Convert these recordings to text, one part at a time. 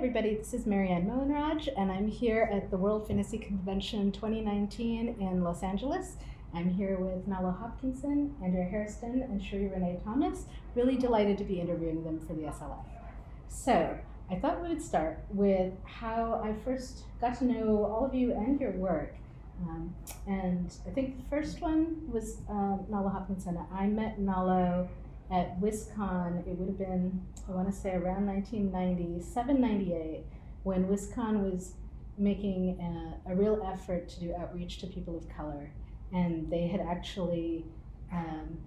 everybody, this is Marianne Mohenraj, and I'm here at the World Fantasy Convention 2019 in Los Angeles. I'm here with Nalo Hopkinson, Andrea Hairston, and Sheree Renee Thomas. Really delighted to be interviewing them for the SLF. So, I thought we would start with how I first got to know all of you and your work. And I think the first one was Nalo Hopkinson. I met Nalo at WisCon. It would have been, I want to say, around 1997, 98, when WisCon was making a real effort to do outreach to people of color. And they had actually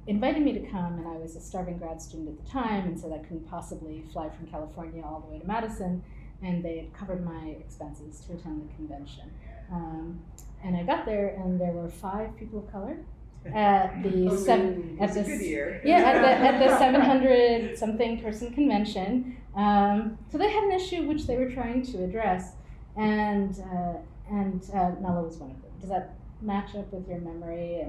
invited me to come, and I was a starving grad student at the time, and so I couldn't possibly fly from California all the way to Madison, and they had covered my expenses to attend the convention. And I got there, and there were 5 people of color at the good year. at the 700 something person convention. So they had an issue which they were trying to address, and Nalo was one of them. Does that match up with your memory?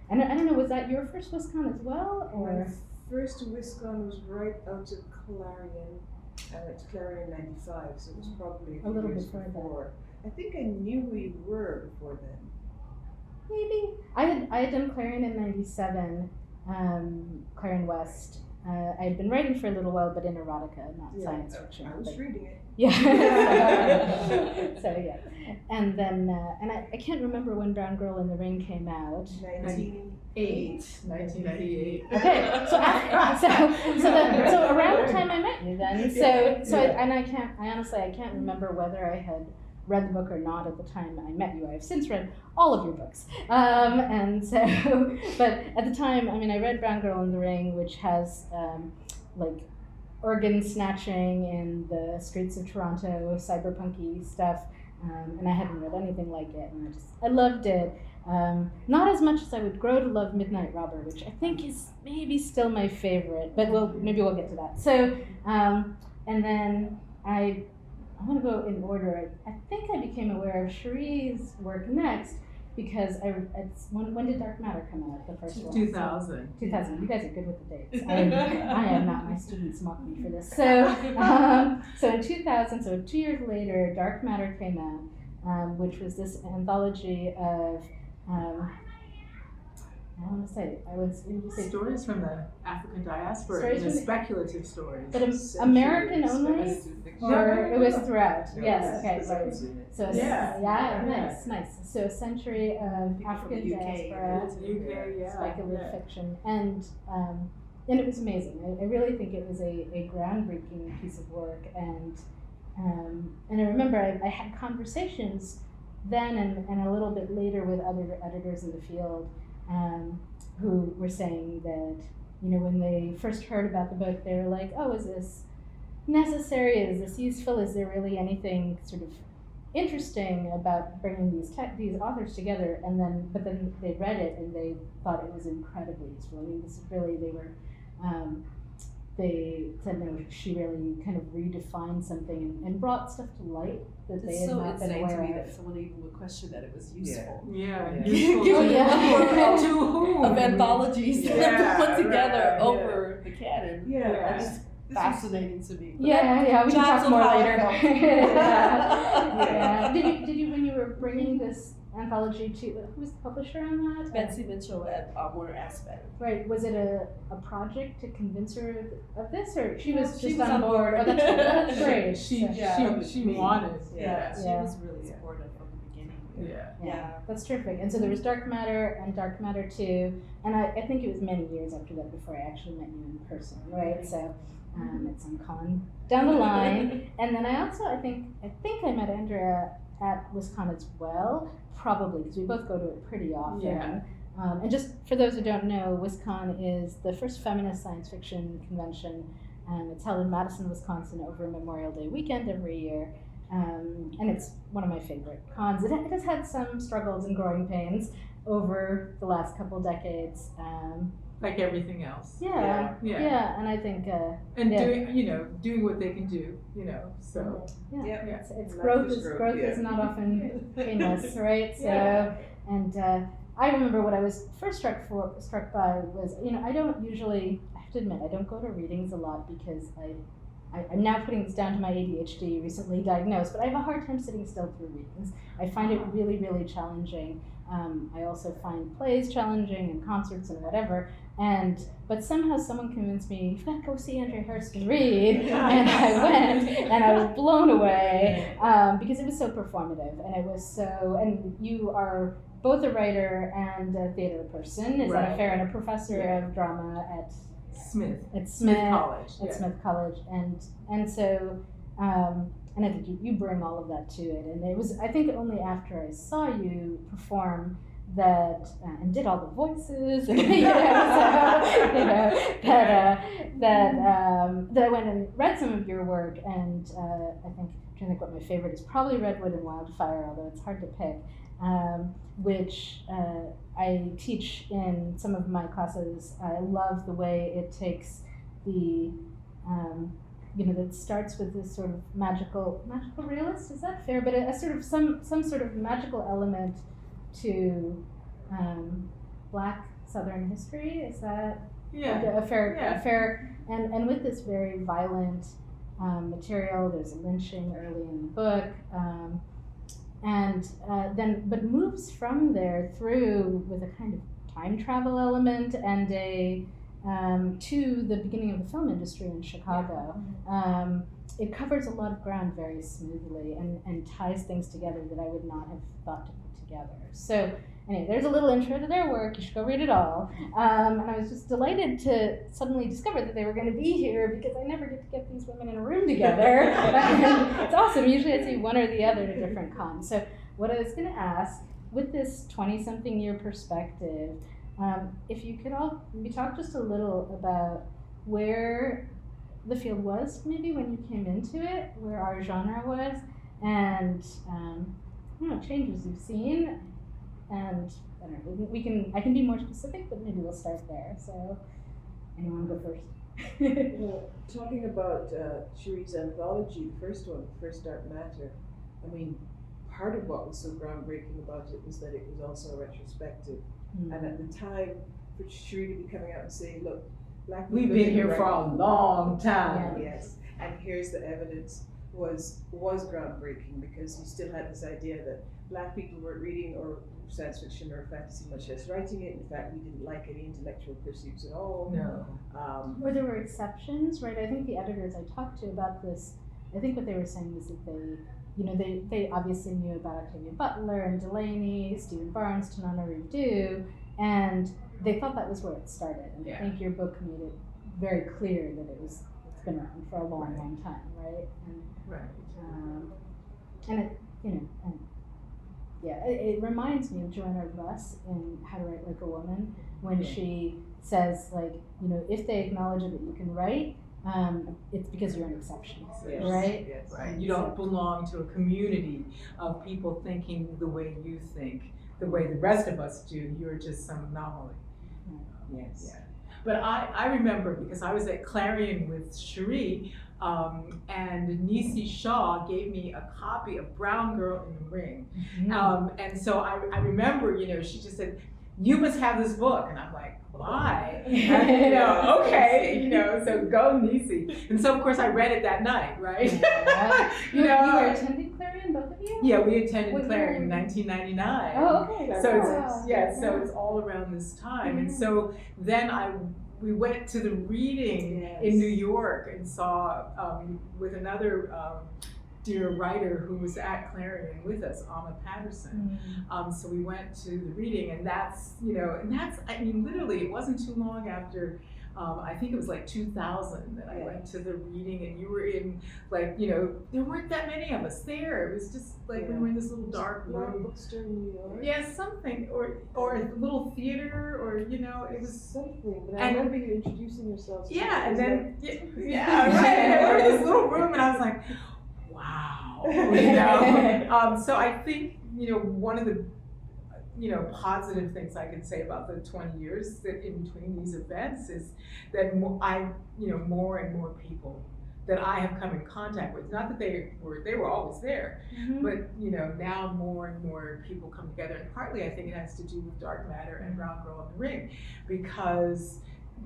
And I don't know, was that your first WisCon as well, or? My first WisCon was right out of Clarion. I went to Clarion in '95, so it was probably a little years before before. I think I knew who you were before then. Maybe. I had done Clarion in '97, Clarion West. I had been writing for a little while, but in erotica, not science fiction. I was reading it. Yeah. So yeah, and then I can't remember when Brown Girl in the Ring came out. 1998. Okay, so around the time I met you then. I honestly can't remember whether I had read the book or not at the time I met you. I have since read all of your books. But at the time, I mean, I read Brown Girl in the Ring, which has like organ snatching in the streets of Toronto, cyberpunky stuff, and I hadn't read anything like it, and I loved it. Not as much as I would grow to love Midnight Robber, which I think is maybe still my favorite, but maybe we'll get to that. So, and then I want to go in order. I think I became aware of Sheree's work next because when did Dark Matter come out? The first one. 2000. 2000. You guys are good with the dates. I am not. My students mock me for this. So in 2000, so 2 years later, Dark Matter came out, which was this anthology of. I want to say, stories from the African diaspora, speculative stories. But American only, or it was throughout? Yes, okay, right. So nice. So a century of African diaspora, speculative fiction, and it was amazing. I really think it was a groundbreaking piece of work, and I remember I had conversations then and a little bit later with other editors in the field. Who were saying that, when they first heard about the book, they were like, oh, is this necessary? Is this useful? Is there really anything sort of interesting about bringing these authors together? But then they read it and they thought it was incredibly useful. I mean, this is really, they said, no, she really kind of redefined something and brought stuff to light that they had not been aware of. It's so insane to me that someone even would question that it was useful. To whom? Of anthologies that have been put together over the canon. Yeah. It's fascinating to me. We can talk more later. Did you, when you were bringing this anthology to, who was the publisher on that? Betsy Mitchell at Warner Aspect. Right, was it a project to convince her of this, or she was just on board? Oh, that's great. She wanted. She was really supportive from the beginning. Yeah, that's terrific. And so there was Dark Matter and Dark Matter 2, and I think it was many years after that before I actually met you in person, right? So at some con down the line, and then I think I met Andrea at WisCon as well, probably because we both go to it pretty often. Yeah. And just for those who don't know, WisCon is the first feminist science fiction convention. It's held in Madison, Wisconsin over Memorial Day weekend every year. And it's one of my favorite cons. It has had some struggles and growing pains over the last couple decades. Like everything else. Yeah, and I think doing what they can do, so it's growth is not often painless, right? So I remember what I was first struck by was, I don't usually, I have to admit, I don't go to readings a lot because I'm now putting this down to my ADHD, recently diagnosed, but I have a hard time sitting still through readings. I find it really, really challenging. I also find plays challenging and concerts and whatever. But somehow someone convinced me, you've got to go see Andrea Hairston read. And I went, and I was blown away because it was so performative. And it was so, and you are both a writer and a theater person. Is that fair? And a professor of drama at Smith College. Smith College. And so, and I think you bring all of that to it. And it was, I think, only after I saw you perform that and did all the voices, and, that I went and read some of your work, and I think, I'm trying to think what my favorite is, probably Redwood and Wildfire, although it's hard to pick, which I teach in some of my classes. I love the way it takes the that starts with this sort of magical realist, is that fair? But a sort of some sort of magical element to Black Southern history. Is that a fair? And with this very violent material, there's a lynching early in the book, but moves from there through with a kind of time travel element and a to the beginning of the film industry in Chicago. It covers a lot of ground very smoothly and ties things together that I would not have thought to put together. So anyway, there's a little intro to their work. You should go read it all. And I was just delighted to suddenly discover that they were going to be here, because I never get to get these women in a room together. And it's awesome. Usually I see one or the other at a different con. So what I was going to ask, with this 20-something year perspective, if you could all maybe talk just a little about where the field was maybe when you came into it, where our genre was, and changes you've seen, and I don't know, I can be more specific, but maybe we'll start there. So anyone go first? Well, talking about Sheree's anthology, the first one, First Dark Matter, I mean, part of what was so groundbreaking about it was that it was also a retrospective. And at the time, for Sheree to be coming out and saying, look, Black people, we've been here for a long time. Yes, and here's the evidence, was groundbreaking, because you still had this idea that Black people weren't reading or science fiction or fantasy, much less writing it. In fact, we didn't like any intellectual pursuits at all. No. Or there were exceptions, right? I think the editors I talked to about this, I think what they were saying was that they obviously knew about Octavia Butler and Delaney, Stephen Barnes, Tanana Rideau, and they thought that was where it started. And I think your book made it very clear that it's been around for a long, long time, right? It reminds me of Joanna Russ in How to Write Like a Woman, when she says, if they acknowledge that you can write, it's because you're an exception, right? Yes. Right. You don't belong to a community of people thinking the way you think, the way the rest of us do. You're just some anomaly. Yes. Yeah. But I remember, because I was at Clarion with Sheree, and Nisi Shaw gave me a copy of Brown Girl in the Ring. And so I remember, she just said, you must have this book. And I'm like, why? And, okay, so go Nisi. And so of course I read it that night, right? You were attending Clarion, both of you? Yeah, we attended Clarion in 1999. Oh, okay. So it's all around this time. And so then we went to the reading in New York and saw with another dear writer who was at Clarion with us, Alma Patterson. So we went to the reading, and that's literally, it wasn't too long after, I think it was like 2000 that I went to the reading, and you were in, there weren't that many of us there. It was just we were in this little dark room. Bookstore in New York? Yeah, something, or a little theater, or, it was something. But I remember you introducing yourselves. Yeah, and then, right. We were in this little room, and I was like, wow, so I think, one of the, positive things I could say about the 20 years that in between these events is that more and more people that I have come in contact with, not that they were always there, but, now more and more people come together, and partly I think it has to do with Dark Matter and Brown Girl in the Ring, because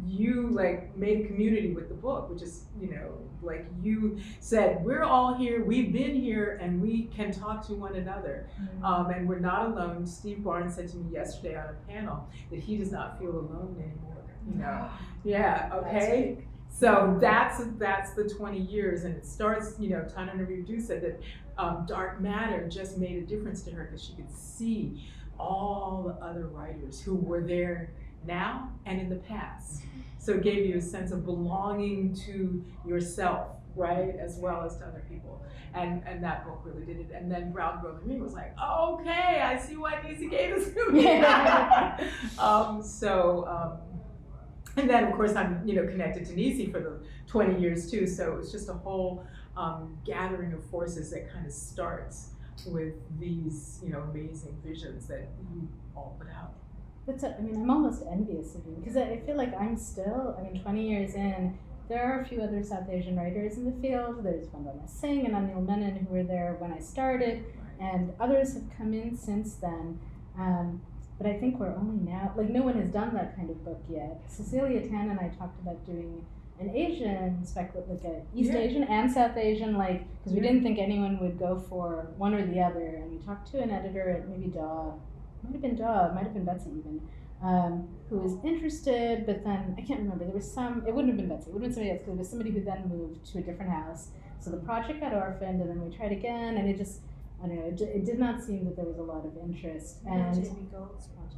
you like made a community with the book, which is, you know, like you said, we're all here, we've been here, and we can talk to one another. And we're not alone. Steve Barnes said to me yesterday on a panel that he does not feel alone anymore, you know. Yeah, okay. So that's the 20 years, and it starts, you know, Tana Nareem said that Dark Matter just made a difference to her because she could see all the other writers who were there now and in the past. So it gave you a sense of belonging to yourself, right, as well as to other people. And that book really did it. And then Brown Girl and Me was like, oh, okay, I see why Nisi gave this to me. And then of course I'm, you know, connected to Nisi for the 20 years too. So it was just a whole gathering of forces that kind of starts with these, you know, amazing visions that you all put out. I mean, I'm almost envious of you because I feel like I'm still, 20 years in, there are a few other South Asian writers in the field. There's Vandana Singh and Anil Menon who were there when I started, and others have come in since then. But I think we're only now, like no one has done that kind of book yet. Cecilia Tan and I talked about doing an Asian like a East Asian and South Asian, like, because we didn't think anyone would go for one or the other. And we talked to an editor at maybe might have been Betsy even, who was interested, but then I can't remember. There was it wouldn't have been Betsy, it would have been somebody else, because it was somebody who then moved to a different house. So the project got orphaned, and then we tried again, and it just, I don't know, it did not seem that there was a lot of interest. And Jamie Gold's project.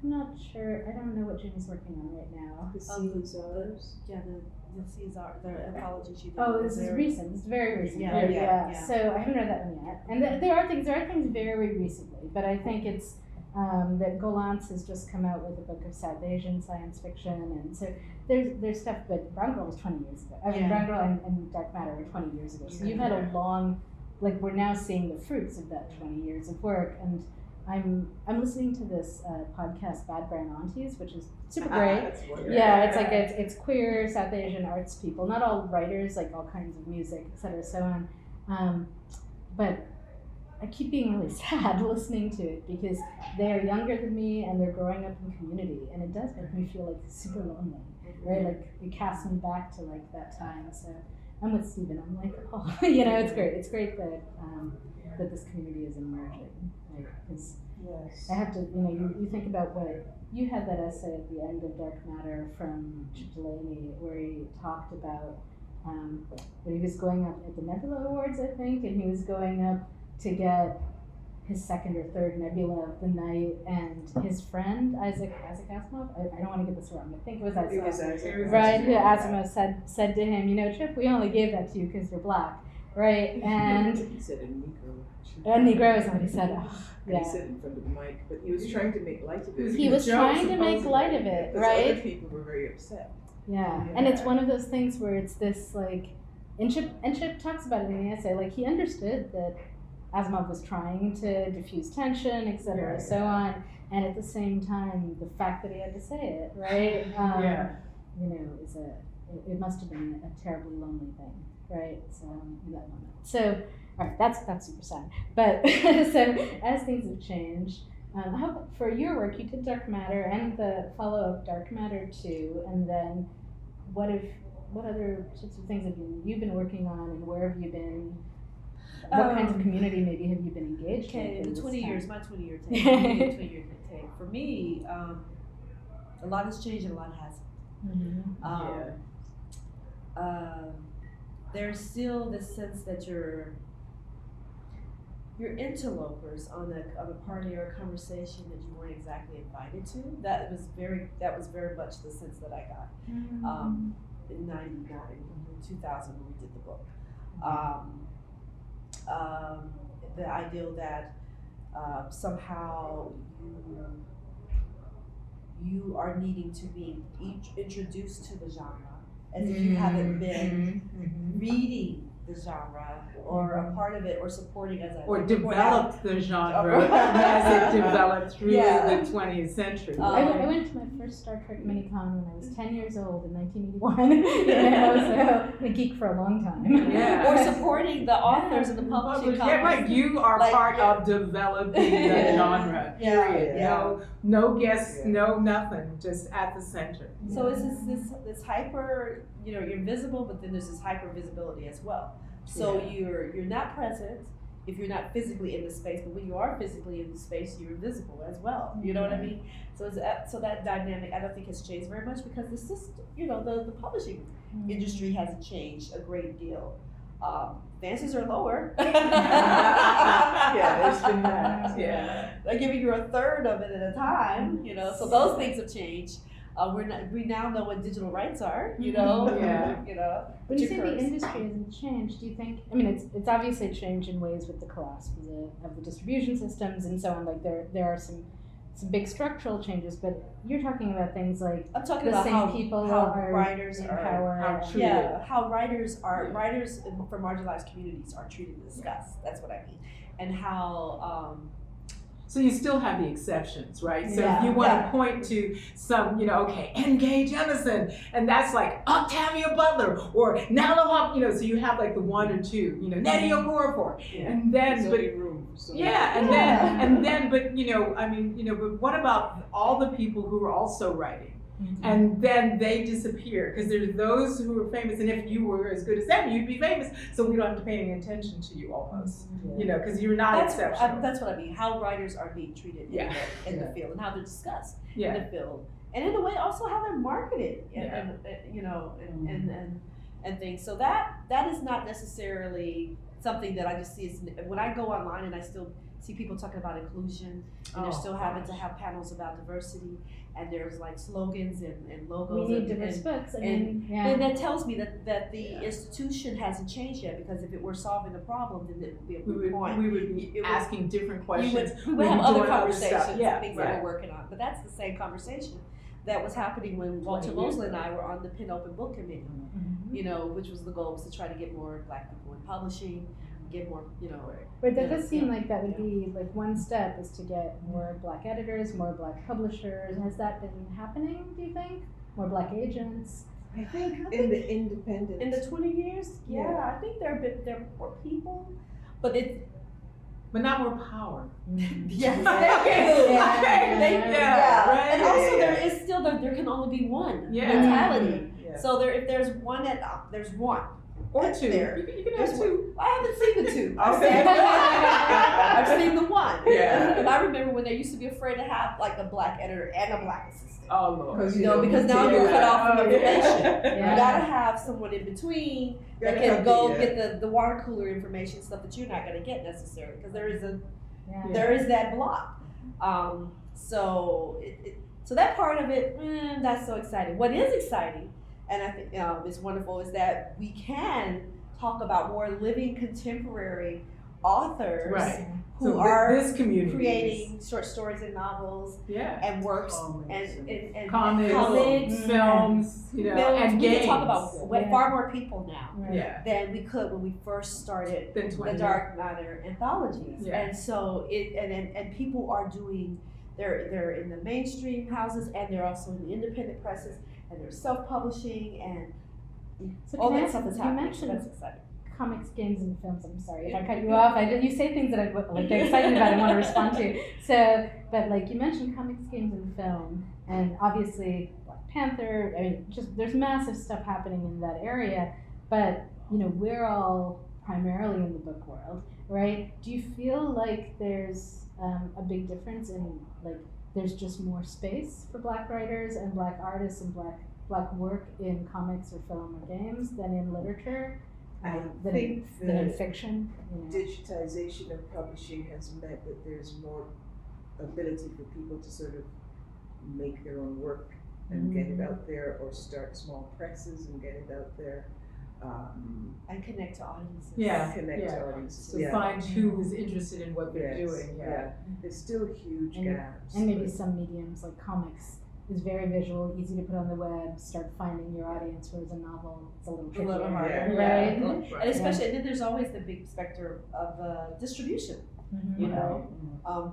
I'm not sure, I don't know what Jamie's working on right now. The Caesars. Yeah, the Caesar, the anthology she did. Oh, this is recent. It's very recent. Yeah. So I haven't read that one yet. And there are things very recently, but I think it's that Golance has just come out with a book of South Asian science fiction, and so there's stuff. But Brown Girl was 20 years ago. I mean, Brown Girl and Dark Matter were 20 years ago. So you've had a long, like, we're now seeing the fruits of that 20 years of work. And I'm listening to this podcast, Bad Brown Aunties, which is super great. It's like it's queer South Asian arts people, not all writers, like all kinds of music, etc., so on. But I keep being really sad listening to it because they are younger than me and they're growing up in community, and it does make me feel like super lonely, right? Like it casts me back to like that time. So I'm with Stephen. I'm like, oh, you know, it's great. It's great that that this community is emerging. Because I have to, you know, you think about what you had that essay at the end of Dark Matter from Chip Delaney where he talked about when he was going up at the Nebula Awards, I think, and he was going up to get his second or third Nebula of the night, and his friend Isaac Asimov, I don't want to get this wrong, I think it was Asimov, right? Who Asimov said to him, you know, Chip, we only gave that to you because you're black, right? And he said a Negro. A Negro is what he said. He said in front of the mic, but he was trying to make light of it. He was trying to make light of it, right? Other people were very upset. Yeah, and it's one of those things where it's this like, and Chip talks about it in the essay, like he understood that Asimov was trying to diffuse tension, etc., so on, and at the same time, the fact that he had to say it, right? You know, it must have been a terribly lonely thing, right? So in that moment. So, all right, that's super sad. But so as things have changed, how for your work, you did Dark Matter and the follow-up Dark Matter 2, and then what other sorts of things have you been working on, and where have you been? What kinds of community maybe have you been engaged in? The 20 years, my 20-year take. For me, a lot has changed and a lot hasn't. There's still this sense that you're interlopers on a party or a conversation that you weren't exactly invited to. That was very much the sense that I got in 99, 2000 when we did the book. The ideal that somehow you are needing to be introduced to the genre as if you haven't been reading the genre or a part of it or supporting as I Or like to point developed the genre as it developed through Yeah. the 20th century. I went to my first Star Trek mini-con when I was 10 years old in 1981. So I'm a geek for a long time. Yeah. Or supporting the authors and the publishing Yeah, companies. right. You are Like, part yeah. of developing the genre. Yeah, Period. yeah. No guests, Yeah. no nothing. Just at the center. So it's this hyper, you're visible, but then there's this hyper visibility as well. So you're not present if you're not physically in the space, but when you are physically in the space, you're visible as well. You know what I mean? So so that dynamic I don't think has changed very much because the system, the publishing industry hasn't changed a great deal. Advances are lower. Yeah, there's been that. Yeah. They're giving you a third of it at a time, so those things have changed. We now know what digital rights are, Yeah. When you say the industry hasn't changed, do you think? I mean, it's obviously changed in ways with the collapse of the distribution systems and so on. Like there are some big structural changes, but you're talking about things like I'm talking the about same how people how are writers in are power. how and- treated. how writers for marginalized communities are treated and discussed. That's what I mean, and how. So you still have the exceptions, right? So Yeah. if you want Yeah. to point to some, okay, N.K. Jemisin, and that's like Octavia Butler or Nalo Hopkinson, so you have like the one or two, Nettie Okorafor, and then, There's but only room for so yeah, and then, but but what about all the people who are also writing? And then they disappear because there's those who are famous, and if you were as good as them, you'd be famous. So we don't have to pay any attention to you almost, because you're not exceptional. That's what I mean. How writers are being treated in the field and how they're discussed in the field, and in a way also how they're marketed, and things. So that is not necessarily something that I just see. When I go online and I still see people talking about inclusion, and they're still having to have panels about diversity, and there's like slogans and logos. We need diverse books. And that tells me that the institution hasn't changed yet, because if it were solving the problem, then it would be a good point. We would be asking different questions. We would have other doing conversations, stuff. Yeah, things right. that we're working on. But that's the same conversation that was happening when Walter Mosley and I were on the Pen Open Book Committee, which was the goal, was to try to get more Black people in publishing, get more, But that does seem like that would be like one step, is to get more Black editors, more Black publishers. Has that been happening, do you think? More Black agents? I think in the independent. in the 20 years, I think there are more people, but But not more power. yes, Right. and also there is still there can only be one mentality. Yeah. So if there's one there's one. Or That's two. there. You can have two. I haven't seen the two. Okay. I've seen the one. Yeah. And I remember when they used to be afraid to have like a Black editor and a Black assistant. Oh Lord. Because now you're cut off from information. Yeah. You gotta have someone in between that can go get the water cooler information, stuff that you're not gonna get necessarily, because there is that block. So that part of it, that's so exciting. What is exciting, and I think is wonderful, is that we can talk about more living contemporary authors Right. who So are this community creating short stories and novels and works and comics, comics, films, films. and we games. can talk about far more people now Yeah. than we could when we first started Then the 20. Dark Matter anthologies. Yeah. And so and people are doing, they're in the mainstream houses, and they're also in the independent presses, and they're self-publishing, and So all can I that ask- stuff is you happening. mentioned So that's exciting. comics, games, and films. I'm sorry if I cut you off. You say things that I'm excited about and want to respond to. So, but like you mentioned comics, games, and film, and obviously Black Panther. I mean, just there's massive stuff happening in that area. But we're all primarily in the book world, right? Do you feel like there's a big difference in like there's just more space for Black writers and Black artists and Black work in comics or film or games than in literature? I Than think in the fiction. digitization of publishing has meant that there's more ability for people to sort of make their own work and get it out there, or start small presses and get it out there. And connect to audiences. Connect to audiences. So find who is interested in what they're doing. There's still huge And gaps. maybe some mediums like comics is very visual, easy to put on the web, start finding your audience, whereas a novel, it's a little trickier. A little harder, right? And especially, and then there's always the big specter of distribution, you know.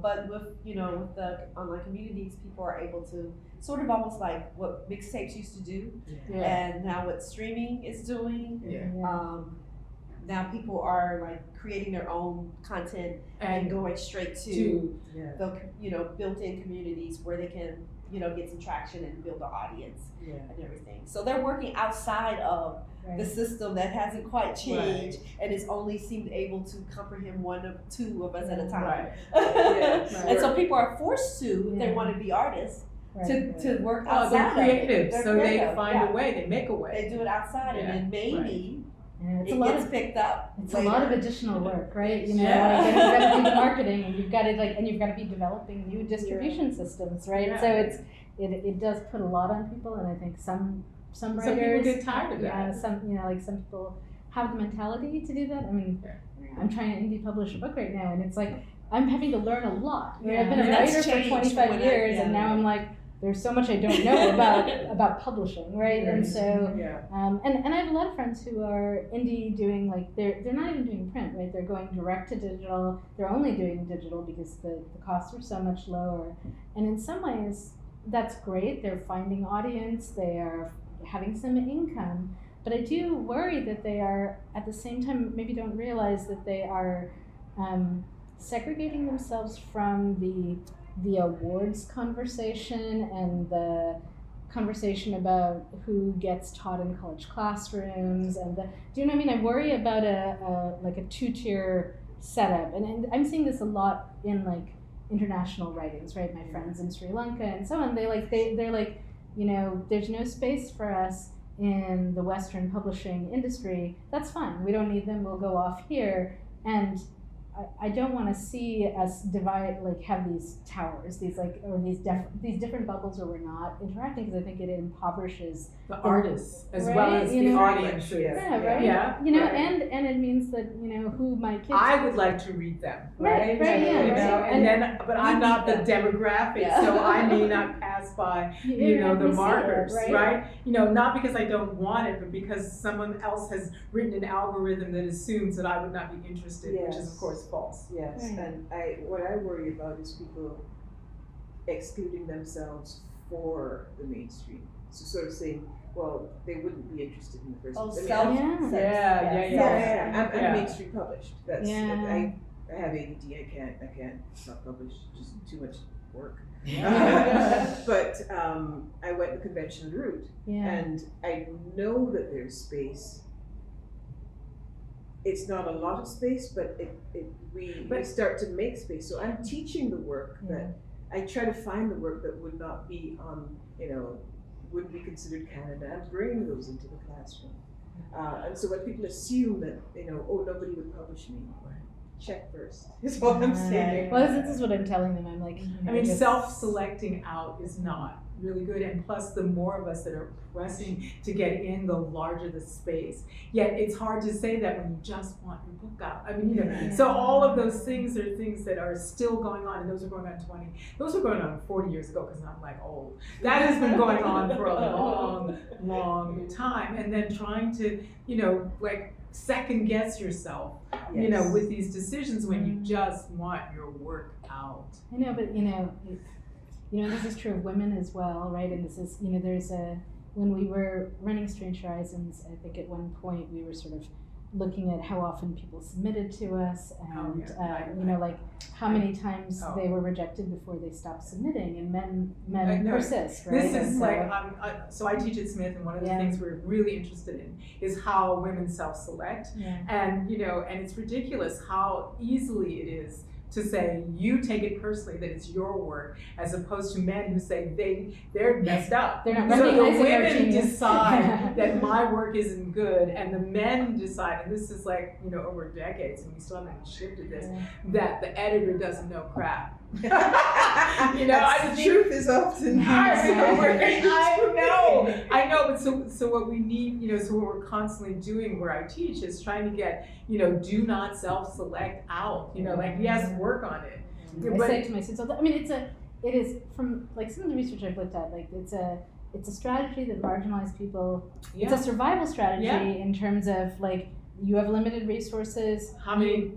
But with with the online communities, people are able to sort of almost like what mixtapes used to do, and now what streaming is doing. Now people are like creating their own content and going straight to the built-in communities where they can get some traction and build an audience and everything. So they're working outside of the system that hasn't quite changed and is only seemed able to comprehend one or two of us at a time. And so people are forced to, if they want to be artists, to work outside. They're creative, so they find a way, they make a way. They do it outside, and then maybe it's it gets picked up. It's later. A lot of additional work, right? Like, and you've got to do the marketing, and you've got to be developing new distribution systems, right? So it does put a lot on people, and I think some writers, people get tired of that. Some people have the mentality to do that. I mean, I'm trying to indie publish a book right now, and it's like I'm having to learn a lot. I've been a writer for 25 years, and now I'm like, there's so much I don't know about publishing, right? And so, and I have a lot of friends who are indie doing like they're not even doing print, right? They're going direct to digital. They're only doing digital because the costs are so much lower. And in some ways, that's great. They're finding audience. They are having some income. But I do worry that they are at the same time maybe don't realize that they are segregating themselves from the awards conversation and the conversation about who gets taught in college classrooms and do you know what I mean? I worry about a two-tier setup, and I'm seeing this a lot in like international writings, right? My friends in Sri Lanka and so on, they're like there's no space for us in the Western publishing industry. That's fine. We don't need them. We'll go off here. And I don't want to see us divide, like have these towers, these different bubbles where we're not interacting, because I think it impoverishes the artists as right? well as the audience. And it means that who my kids. I would like to read them, right? But I'm not the demographic, so I may not pass by the markers, right? Not because I don't want it, but because someone else has written an algorithm that assumes that I would not be interested, which is of course false. Yes, and what I worry about is people excluding themselves for the mainstream. So sort of saying, well, they wouldn't be interested in the first place. I'm mainstream published. That's I have ADD. I can't self-publish. Just too much work. But I went the conventional route, and I know that there's space. It's not a lot of space, but we start to make space. So I'm teaching the work that I try to find the work that would not be on, wouldn't be considered canon. I'm bringing those into the classroom. And so when people assume that, nobody would publish me, check first, is what I'm saying. Well, this is what I'm telling them. I'm like, self-selecting out is not really good, and plus the more of us that are pressing to get in, the larger the space. Yet it's hard to say that when you just want your book out. So all of those things are things that are still going on, and those are going on 40 years ago, because I'm like old. That has been going on for a long time, and then trying to, second guess yourself, with these decisions when you just want your work out. I know, but this is true of women as well, right? And this is, when we were running Strange Horizons, I think at one point we were sort of looking at how often people submitted to us, and how many times they were rejected before they stopped submitting, and men persist, right? This is so I teach at Smith, and one of the things we're really interested in is how women self-select, and and it's ridiculous how easily it is to say you take it personally that it's your work, as opposed to men who say they're messed up. They're not so the women decide that my work isn't good, and the men decide, and this is over decades, and we still haven't shifted this, that the editor doesn't know crap. The truth is often. I know, but so what we need, so what we're constantly doing where I teach is trying to get, do not self-select out. Yes, work on it. I say to my students, it is from like some of the research I've looked at, like it's a strategy that marginalized people. Yeah. It's a survival strategy Yeah. in terms of like you have limited resources. How many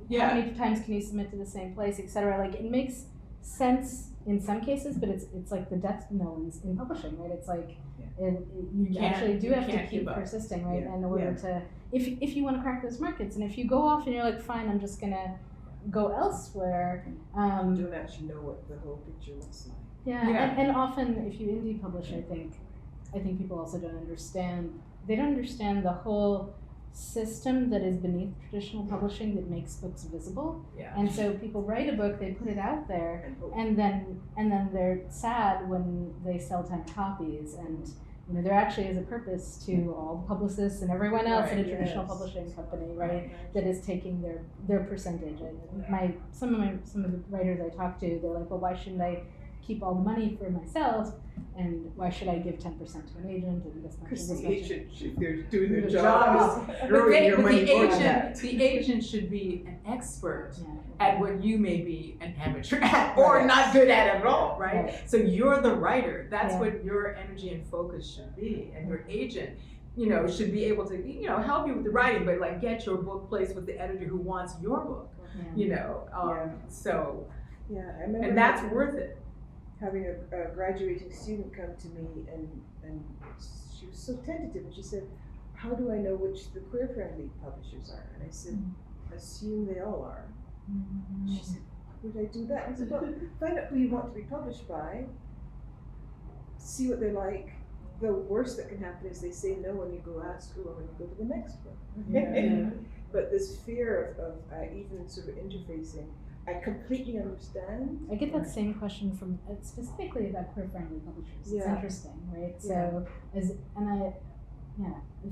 times can you submit to the same place, etc. Like it makes sense in some cases, but it's like the death knells in publishing, right? It's like you actually do have to keep persisting, right? In order to, if you want to crack those markets, and if you go off and you're like, fine, I'm just gonna go elsewhere. You don't actually know what the whole picture looks like. And often if you indie publish, I think people also don't understand. They don't understand the whole system that is beneath traditional publishing that makes books visible. And so people write a book, they put it out there, and then they're sad when they sell 10 copies. And there actually is a purpose to all the publicists and everyone else at a traditional publishing company, right? That is taking their percentage. Some of the writers I talk to, they're like, well, why shouldn't I keep all the money for myself, and why should I give 10% to an agent and this much? Because the agent, if they're doing their job, is throwing your money for that. The agent should be an expert at what you may be an amateur at or not good at all, right? So you're the writer. That's what your energy and focus should be, and your agent, should be able to, help you with the writing, but like get your book placed with the editor who wants your book, So, I remember, and that's worth it. Having a graduating student come to me and she was so tentative, and she said, how do I know which the queer-friendly publishers are? And I said, assume they all are. She said, would I do that? I said, well, find out who you want to be published by, see what they're like. The worst that can happen is they say no when you go out of school and you go to the next one. But this fear of even sort of interfacing, I completely understand. I get that same question from specifically about queer-friendly publishers. It's interesting, right? So, it's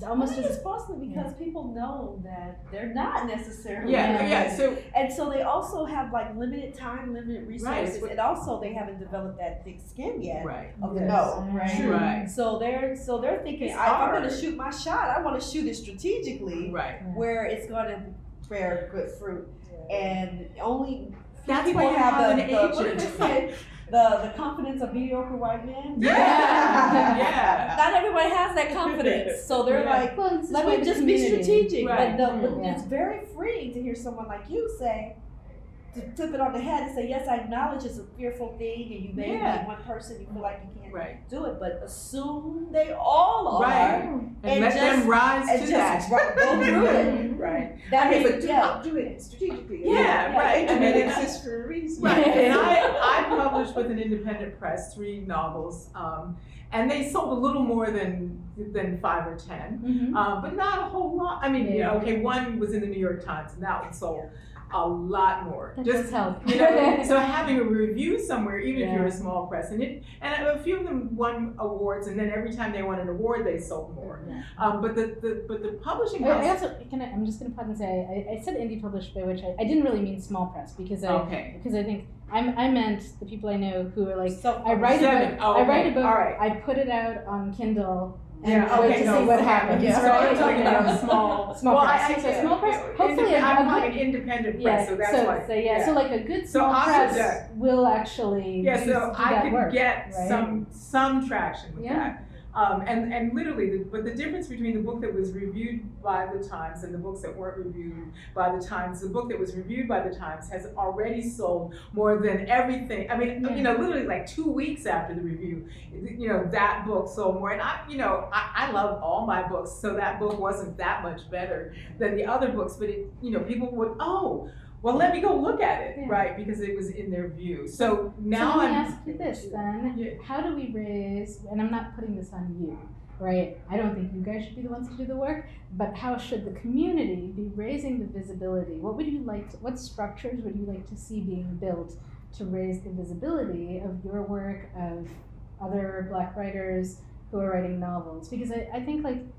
almost it's possibly because people know that they're not necessarily. So they also have like limited time, limited resources, and also they haven't developed that thick skin yet of the no, right? So they're thinking, if I'm going to shoot my shot, I want to shoot it strategically, where it's going to bear good fruit. And only that's people why you have an agent. The confidence of mediocre white men. Not everybody has that confidence, so they're like, well, let me just be strategic. But it's very freeing to hear someone like you say, to flip it on the head and say, yes, I acknowledge it's a fearful thing, and you may be one person, you feel like you can't do it, but assume they all are, and let them rise to that. Go through it. But do not do it strategically. Internet exists for a reason. And I published with an independent press 3 novels, and they sold a little more than 5 or 10, but not a whole lot. I mean, one was in the New York Times, and that one sold a lot more. That just help. So having a review somewhere, even if you're a small press, and a few of them won awards, and then every time they won an award, they sold more. But the publishing house. I'm just going to pause and say I said indie published, by which I didn't really mean small press, because I think I meant the people I know who are like, I write a book, I put it out on Kindle. And wait to see what happens. So I'm talking about small press. Small press. Hopefully, I'm talking independent press. So that's why. So like a good small press will actually. So I could get some traction with that. And literally, but the difference between the book that was reviewed by the Times and the books that weren't reviewed by the Times, the book that was reviewed by the Times has already sold more than everything. I mean, literally like 2 weeks after the review, that book sold more. And I love all my books, so that book wasn't that much better than the other books. But people would, well, let me go look at it, right? Because it was in their view. So now let me ask you this then. How do we raise, and I'm not putting this on you, right? I don't think you guys should be the ones to do the work, but how should the community be raising the visibility? What structures would you like to see being built to raise the visibility of your work, of other Black writers who are writing novels? Because I think do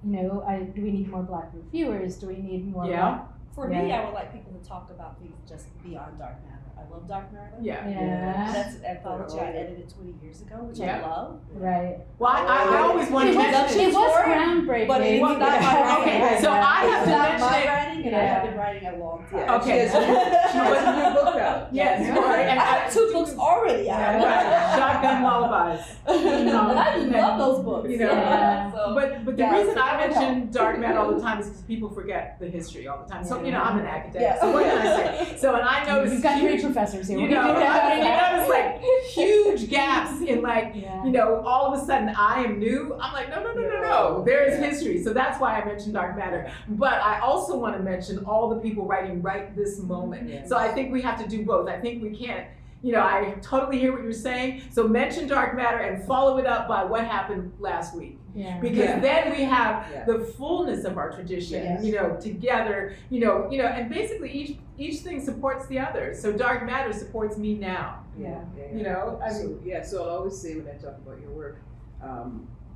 we need more Black reviewers? Do we need more Black? For me, I would like people to talk about things just beyond dark matter. I love dark matter. That's an anthology I edited 20 years ago, which I love. Right. Well, I always wanted to mention it was groundbreaking. But it's not my writing. Okay, so I have to mention my writing. and I have been writing a long time. Yeah, Okay. she has a new book out. Yes, I right. And have 2 books already out. Right. Shotgun Lullabies. And I love those books. You know, So, But the yeah, reason so I that mention dark matter all the time is because people forget the history all the time. So, you know, I'm an academic. Yeah. So what can I say? So, and I noticed You've got 3 huge, professors here. you We can know, do that. I mean, you notice like huge gaps in like, Yeah. you know, all of a sudden I am new. I'm like, no. There is history. So that's why I mentioned dark matter. But I also want to mention all the people writing right this moment. Yeah. So I think we have to do both. I think we can't, you know, I totally hear what you're saying. So mention dark matter and follow it up by what happened last week. Yeah. Because then we have Yeah. the fullness of our tradition, Yes. you know, together, you know, and basically each thing supports the other. So dark matter supports me now. Yeah. You know, I mean, So I'll always say when I talk about your work,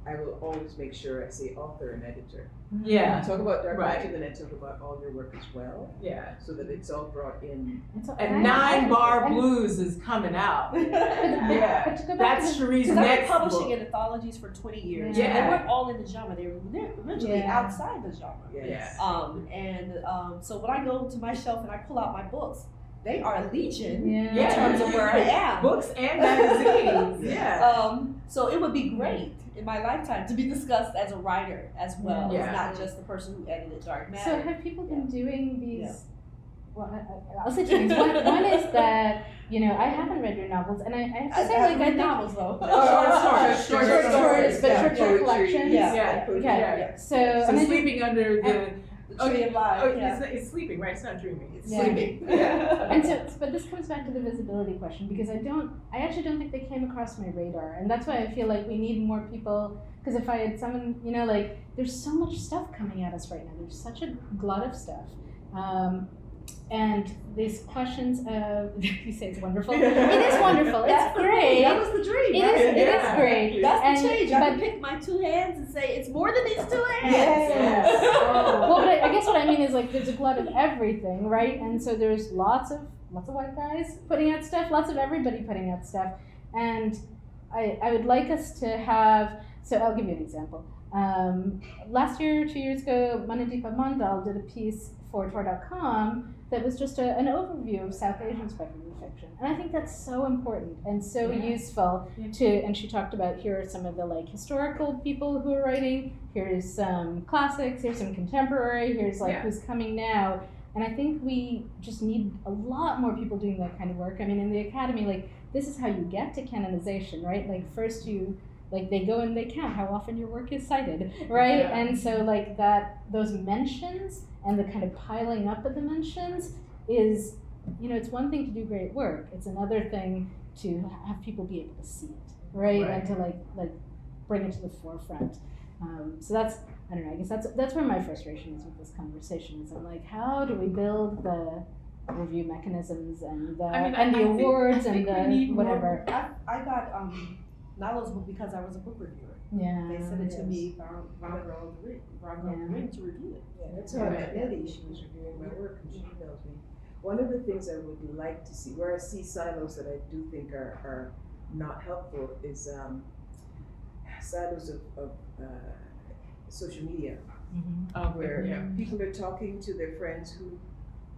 I will always make sure I say author and editor. yeah, I talk about dark Right. matter, then I talk about all your work as well, yeah. so that it's all brought in. And 9 Bar Blues is coming out. Yeah. But to go back That's to Sheree's Because I've been next publishing book. in anthologies for 20 years. Yeah. And they weren't all in the genre. They're originally Yeah. outside the genre. Yes. So when I go to my shelf and I pull out my books, they are legion in Yeah. terms of where I am. Books and magazines. Yeah. So it would be great in my lifetime to be discussed as a writer as well. Yeah. It's not just the person who edited Dark So Matter. have people been doing these? Yeah. Well, I'll say 2 things. One is that, you know, I haven't read your novels, and I have to say, like, I think novels though. short stories, but Yeah. short story collections. Yeah. Yeah. So, So and I think- sleeping under the The Tree of Life. oh, Yeah. it's sleeping, right? It's not dreaming. It's Yeah. sleeping. And so, but this comes back to the visibility question, because I actually don't think they came across my radar, and that's why I feel like we need more people. Because if I had someone, you know, like, there's so much stuff coming at us right now. There's such a glut of stuff, and these questions of you say it's wonderful. It is wonderful. It's That's the dream. great. That was the dream. It right? is. It is Yeah. great. That's And- the change. I but- can pick my 2 hands and say it's more than these 2 hands. Yes. Well, but I guess what I mean is, like, there's a glut of everything, right? And so there's lots of white guys putting out stuff, lots of everybody putting out stuff, and I would like us to have. So I'll give you an example. Last year, 2 years ago, Manadeepa Mandal did a piece for Tor.com that was just an overview of South Asian speculative fiction, and I think that's so important and so useful to. And she talked about, here are some of the, like, historical people who are writing. Here's some classics. Here's some contemporary. Here's, like, who's coming now. And I think we just need a lot more people doing that kind of work. I mean, in the academy, like, this is how you get to canonization, right? Like, first you, like, they go and they count how often your work is cited, right? Yeah. And so, like, those mentions and the kind of piling up of the mentions is, you know, it's one thing to do great work. It's another thing to have people be able to see it, right? And to like bring it to the forefront. So that's, I don't know, I guess that's where my frustration is with this conversation. Is I'm like, how do we build the review mechanisms and the I the awards think and we need the more- whatever? I got Nalo's book because I was a book reviewer. Yeah. They sent it to Yes. me, Ron Green, to review it. Yeah, that's how I met Nettie. She was reviewing my work and she emailed me. One of the things I would like to see, where I see silos that I do think are not helpful, is silos of social media, Mm-hmm. where people are talking to their friends who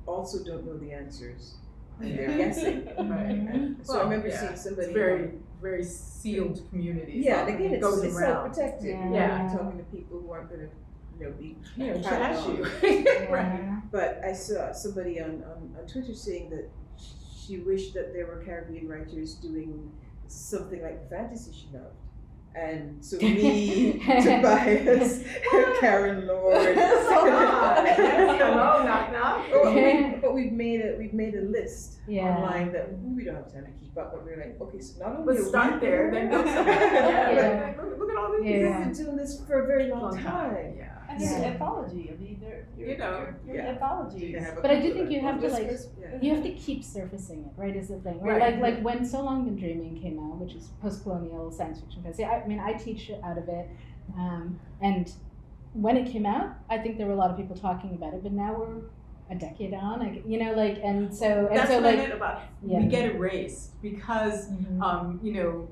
also don't know the answers and they're guessing. Right. So I remember seeing somebody. It's very, very sealed communities. Yeah, and again, it goes it's around. self-protected. Yeah. You're talking to people who aren't going to, be Trash piled you. on. Right. But I saw somebody on Twitter saying that she wished that there were Caribbean writers doing something like the fantasy she loved. And so me, Tobias, Karen Lord. Hello, knock knock. But we've made a list Yeah. online that we don't have time to keep up. But we're like, okay, so not only But are start we there, then go somewhere. Yeah. Look at all these. Yeah. we've been doing this for a very long time. Yeah. And it's an Yeah. anthology. I mean, you're Yeah. anthologies. But I do think you have to, like, Yeah. you have to keep surfacing it, right? Is the thing, right? Right. Like when So Long Been Dreaming came out, which is post-colonial science fiction fantasy. I mean, I teach out of it, and when it came out, I think there were a lot of people talking about it. But now we're a decade on, and so That's what like, I meant about yeah. we get erased because Mhm.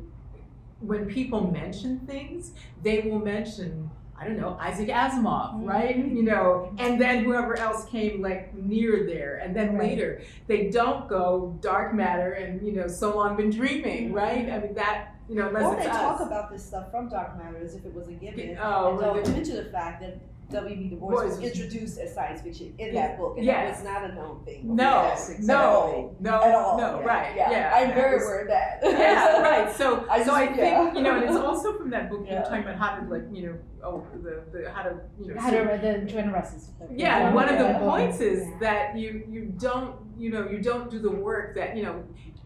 when people mention things, they will mention, I don't know, Isaac Asimov, right? Mhm. You know, and then whoever else came like near there, and then Right. later they don't go dark matter and you know, so long been dreaming, right? I mean that, you know, unless Or it's they us. talk about this stuff from dark matter as if it was a given, Oh, and don't really? mention the fact that W.B. Du Bois was introduced as science fiction in that book, and Yes. that was not a known thing. No, Yes, no, exactly. no, At all. no, Yeah. right? Yeah, Yeah, I'm that very was- aware of that. Yeah, right. So, I so I just- think yeah. you know, and it's also from that book you're Yeah. talking about how to like you know, the how to you know. How to read the Joanna Russ's book. Yeah, and one of the Yeah. points is Yeah. that you don't do the work that you know.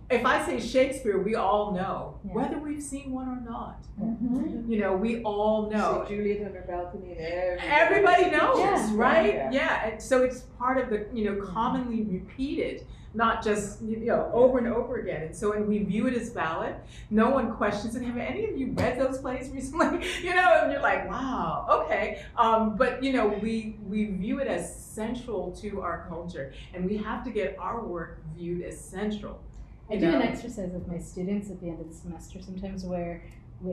If I say Shakespeare, we all know Yeah. whether we've seen one or not. Mm-hmm. You know, we all know. So Juliet on her balcony and Everybody knows, Yeah. right? Yeah. Yeah, and so it's part of the you know commonly repeated, not just you know over and over again. And so and we view it as valid. No one questions it. Have any of you read those plays recently? You know, and you're like, wow, okay. But you know, we view it as central to our culture, and we have to get our work viewed as central. I do an exercise with my students at the end of the semester sometimes where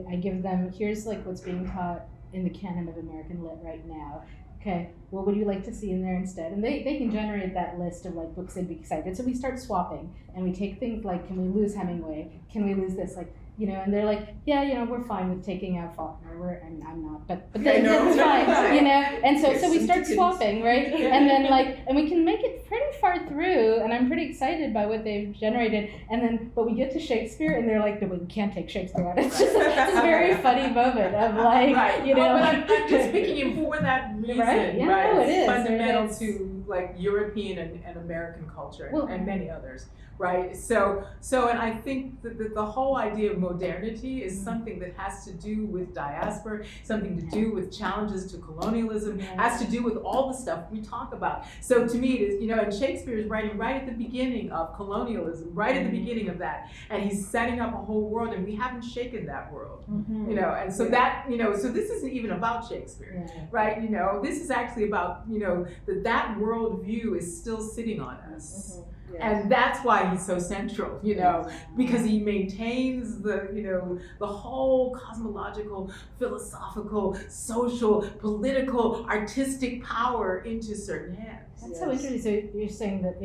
I give them, here's like what's being taught in the canon of American Lit right now. Okay, what would you like to see in there instead? And they can generate that list of like books they'd be excited. So we start swapping and we take things like, can we lose Hemingway? Can we lose this? Like, you know, and they're like, yeah, you know, we're fine with taking out Faulkner. I'm not, but that's fine, you know. And so we start swapping, right? And then like, and we can make it pretty far through, and I'm pretty excited by what they've generated. And then, but we get to Shakespeare, and they're like, no, we can't take Shakespeare out. It's just it's a very funny moment of like, right. you know. Oh, but I'm just picking him for that reason, Right? Yeah, right? no, it It's is. fundamental It's- to like European and American culture Well- and many others, right? So and I think that the whole idea of modernity is something that has to do with diaspora, something to do with challenges to colonialism, has to do with all the stuff we talk about. So to me, it is, you know, and Shakespeare is writing right at the beginning of colonialism, right at the beginning of that, and he's setting up a whole world, and we haven't shaken that world, you know, and so that, you know, so this isn't even about Shakespeare. Yeah. Right, you know, this is actually about, you know, that worldview is still sitting on us. Yes. And that's why he's so central, you know, because he maintains the, you know, the whole cosmological, philosophical, social, political, artistic power into certain hands. That's so interesting. So you're saying that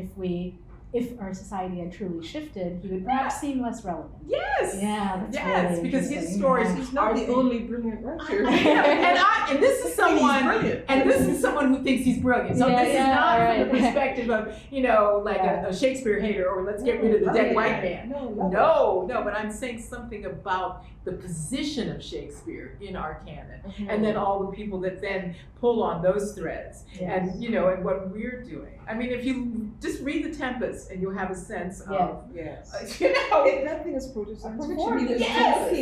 if our society had truly shifted, he would perhaps seem less relevant. Yes. Yeah, that's Yes, really because his interesting. stories Yeah. He's not the only brilliant writer. and this is someone, brilliant. and this is someone who thinks he's brilliant. So Yeah, this yeah, is not right. from the perspective of, you know, like Yeah. a Shakespeare hater, or let's get rid of the dead white man. No, No, but I'm saying something about the position of Shakespeare in our canon, and then all the people that then pull on those threads, Yes. and you know, and what we're doing. I mean, if you just read The Tempest, and you'll have a sense of, Yes. you know, That thing is protestant fiction. performed it. Yes.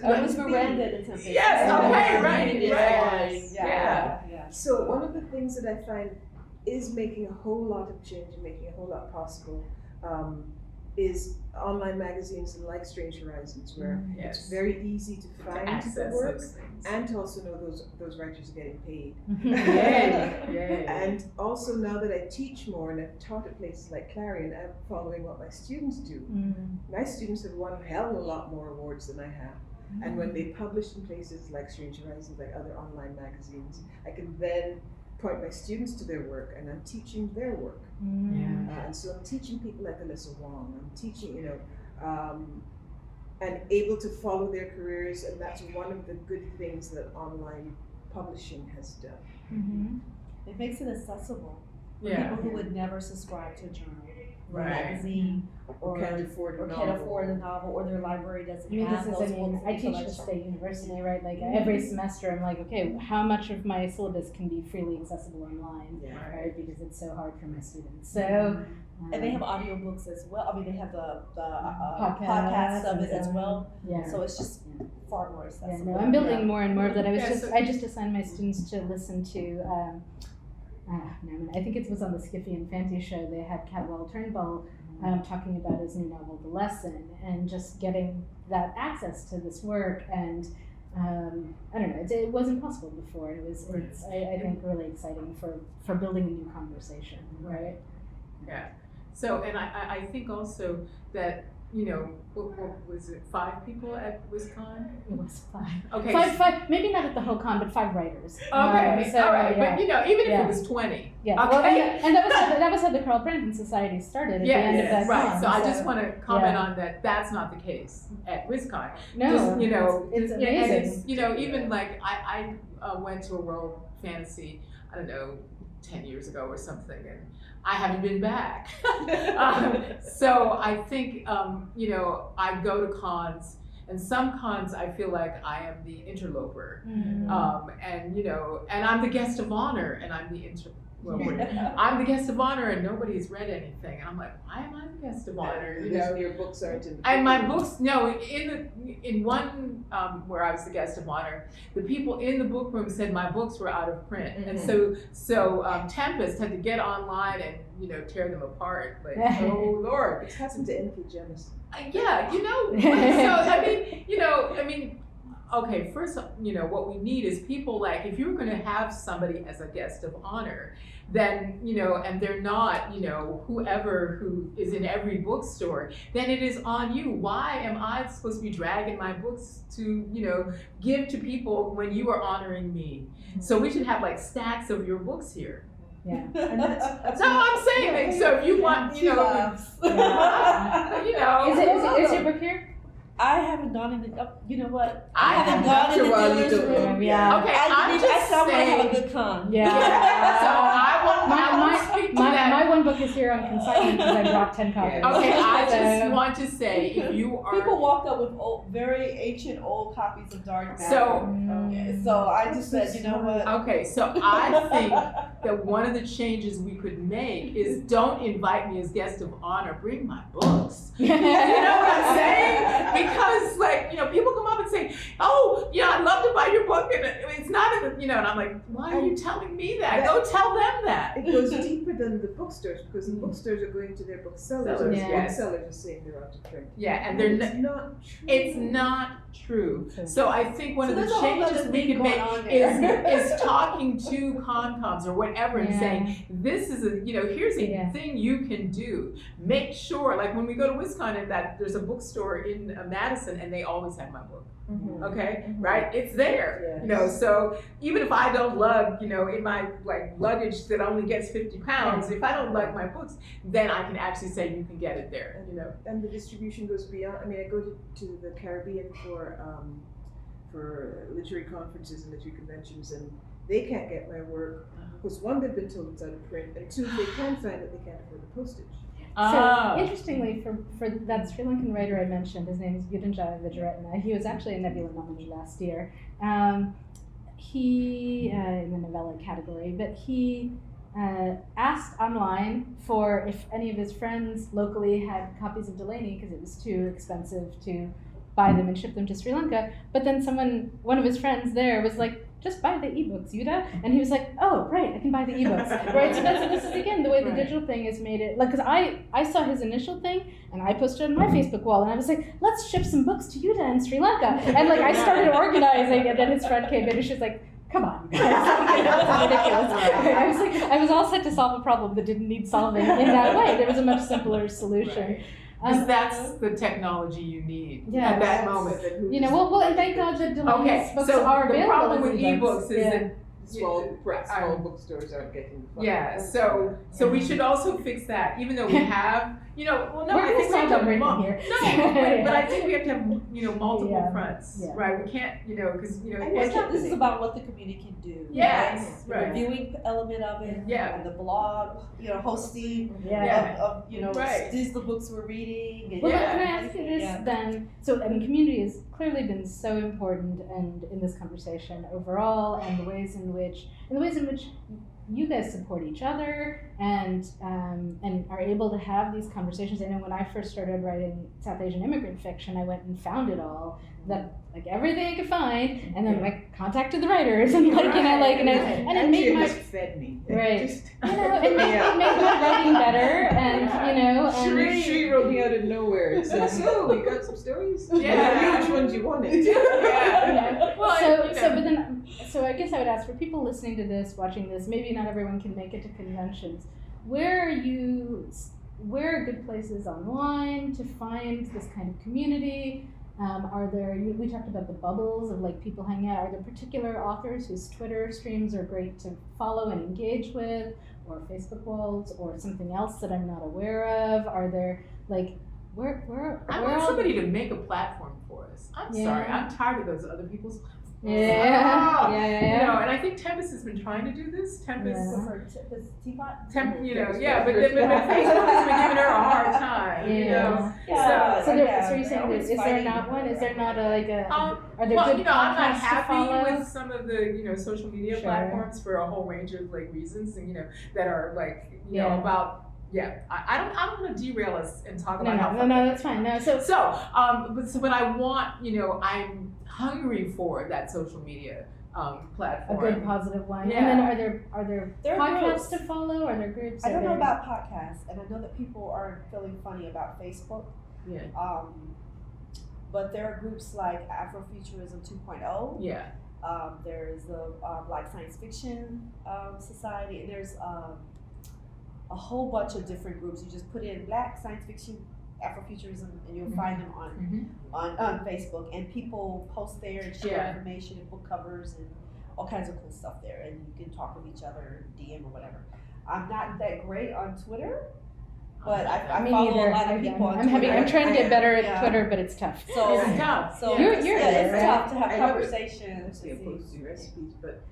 It was Miranda in the Tempest. Yes, okay, right, Yes. right. Yeah. So one of the things that I find is making a whole lot of change and making a whole lot possible is online magazines like Strange Horizons, where Yes. it's very easy to to find the access work those things. and to also know those writers are getting paid. Yay. And also now that I teach more and I've taught at places like Clarion, I'm following what my students do. My students have won a hell of a lot more awards than I have. And when they publish in places like Strange Horizons, like other online magazines, I can then point my students to their work, and I'm teaching their work. And so I'm teaching people like Alyssa Wong. I'm teaching, you know, and able to follow their careers, and that's one of the good things that online publishing has done. It makes it accessible for Yeah. people who would never subscribe to a journal, Right. magazine, or Can't afford a or novel. can't afford a novel, or their library doesn't I mean, have this is, those I mean, books. I in the teach at a collection. state university, right? Like every semester, I'm like, okay, how much of my syllabus can be freely accessible online, Yeah. right? Because it's so hard for my students. So, And they have audiobooks as well. I mean, they have the Podcasts podcasts of and it as so well. yeah. So it's just far more Yeah, accessible. no, I'm building more and more of that. Yeah, so- I just assigned my students to listen to, I think it was on the Skiffy and Fancy show. They had Cadwell Turnbull talking about his new novel, The Lesson, and just getting that access to this work. And I don't know, it wasn't possible before. It's I think really exciting for building a new conversation, right? Yeah. So, and I think also that what was it, 5 people at WisCon? It was 5. Okay. Five, maybe not at the whole con, but 5 writers. Okay, So, all right, yeah. but even if Yeah. it was 20. Yeah, Okay. well, and that was how the Carl Brandon Society started at the end of that right. con, So I just want to comment yeah. on that. That's not the case at WisCon. No, Just, it's and amazing. it's, even like I went to a World Fantasy, I don't know, 10 years ago or something, and I haven't been back. So I think, I go to cons, and some cons I feel like I am the interloper, Mhm. and I'm the guest of honor, and I'm the I'm the guest of honor, and nobody's read anything, and I'm like, why am I the guest of honor? Your books aren't in the And my books, no, in one where I was the guest of honor, the people in the book room said my books were out of print, and so Tempest had to get online and tear them apart. Like, oh Lord, It's happened to N.K. Jemisin. yeah, so I mean, okay, first, what we need is people like, if you're going to have somebody as a guest of honor, then, and they're not, whoever who is in every bookstore, then it is on you. Why am I supposed to be dragging my books to, give to people when you are honoring me? So we should have like stacks of your books here. Yeah. And that's No, I'm saying, like, so if you want, She laughs. Is your book here? I haven't gone in the. You know what? I haven't gone in the After a while, you dealer's don't know. room. Yeah. Okay, I I'm said just I want to have a saying. good con. Yeah. So I won't speak to that. My one book is here on consignment because I brought 10 copies. Okay, I So- just want to say, if you are. People walked up with very ancient old copies of Dark Matter. So- So I just said, you know what? Okay, so I think that one of the changes we could make is don't invite me as guest of honor, bring my books. You know what I'm saying? Because people come up and say, oh, I'd love to buy your book, and it's not in the, and I'm like, why are you telling me that? Go tell them that. It goes deeper than the bookstores, because the bookstores are going to their booksellers, and the Yes. booksellers are saying they're out of print. Yeah, and they're It's not true. It's not true. So I think one So of the there's a whole changes other we thing can going make on there. is talking to Concoms or whatever and Yeah. saying, this is here's a Yeah. thing you can do. Make sure, like when we go to WisCon, that there's a bookstore in Madison, and they always have my book. Mhm. Okay, right? It's there. Yes. So even if I don't lug, in my luggage that only gets 50 pounds, if I don't lug my books, then I can actually say you can get it there. And the distribution goes beyond. I mean, I go to the Caribbean for literary conferences and literary conventions, and they can't get my work because one, they've been told it's out of print, and two, they can find it, they can't afford the postage. Ah. So interestingly, for that Sri Lankan writer I mentioned, his name is Yudhanjaya Vijayaratne. He was actually a Nebula nominee last year. He in the novella category, but he asked online for if any of his friends locally had copies of Delaney because it was too expensive to buy them and ship them to Sri Lanka. But then one of his friends there was like, just buy the ebooks, Yuda. And he was like, oh, right, I can buy the ebooks. Right, so this is again the way the digital thing has made it, because I saw his initial thing and I posted it on my Facebook wall and I was like, let's ship some books to Yuda in Sri Lanka. And I started organizing, and then his friend came in and she was like, come on, you guys. That's ridiculous. I was all set to solve a problem that didn't need solving in that way. There was a much simpler solution. Because that's the technology you need Yeah. at that moment. Well, and thank God that Delaney's Okay, books so are the available problem as with ebooks. ebooks is that Small bookstores aren't getting the funding. yeah, so we should also fix that, even though we have, I We're think we have to celebrating here. but I think we have to have, multiple Yeah. fronts, Yeah. right? We can't, because, And this is about what the community can do. Yes, The right. reviewing element of it. Yeah. And the blog, hosting Yeah. of Right. these are the books we're reading. And Well, Yeah. can I ask you this then? So, community has clearly been so important and in this conversation overall, and the ways in which you guys support each other and are able to have these conversations. I know when I first started writing South Asian immigrant fiction, I went and found it all, everything I could find, and then contacted the writers and and it made my fed me. right. Just, it made my writing better, and and Sheree wrote me out of nowhere and said, "So, you got some stories? Yeah. Which ones you wanted?" Yeah. Well, So I guess I would ask for people listening to this, watching this, maybe not everyone can make it to conventions. Where are you where are good places online to find this kind of community? We talked about the bubbles of like people hanging out. Are there particular authors whose Twitter streams are great to follow and engage with, or Facebook walls, or something else that I'm not aware of? Are there like where I want somebody to make a platform for us. I'm sorry, I'm tired of those other people's platforms. Yeah. You know, and I think Tempest has been trying to do this. Tempest, Teapot? you know, yeah, but Facebook has been giving her a hard time. You know, so you're saying is there not one? Is there not are there well, good you know, I'm not podcasts to happy follow? with some of the social media platforms for a whole range of like reasons, and that are like know about. Yeah, I don't want to derail us and talk about how. No, that's fine. No, but I want, I'm hungry for that social media platform. A good positive one. Yeah. And then are there podcasts groups to follow? Are there groups? I don't know about podcasts, and I know that people are feeling funny about Facebook. Yeah. But there are groups like Afrofuturism 2.0. Yeah. There's the Black Science Fiction Society, and there's a whole bunch of different groups. You just put in Black Science Fiction, Afrofuturism, and you'll find them on Facebook. And people post there and share information and book covers and all kinds of cool stuff there. And you can talk with each other, DM or whatever. I'm not that great on Twitter, but I follow a lot of people on Twitter. I'm trying to get better at Twitter, but it's tough. So it's tough. So it's tough to have conversations. I opposed to recipes, but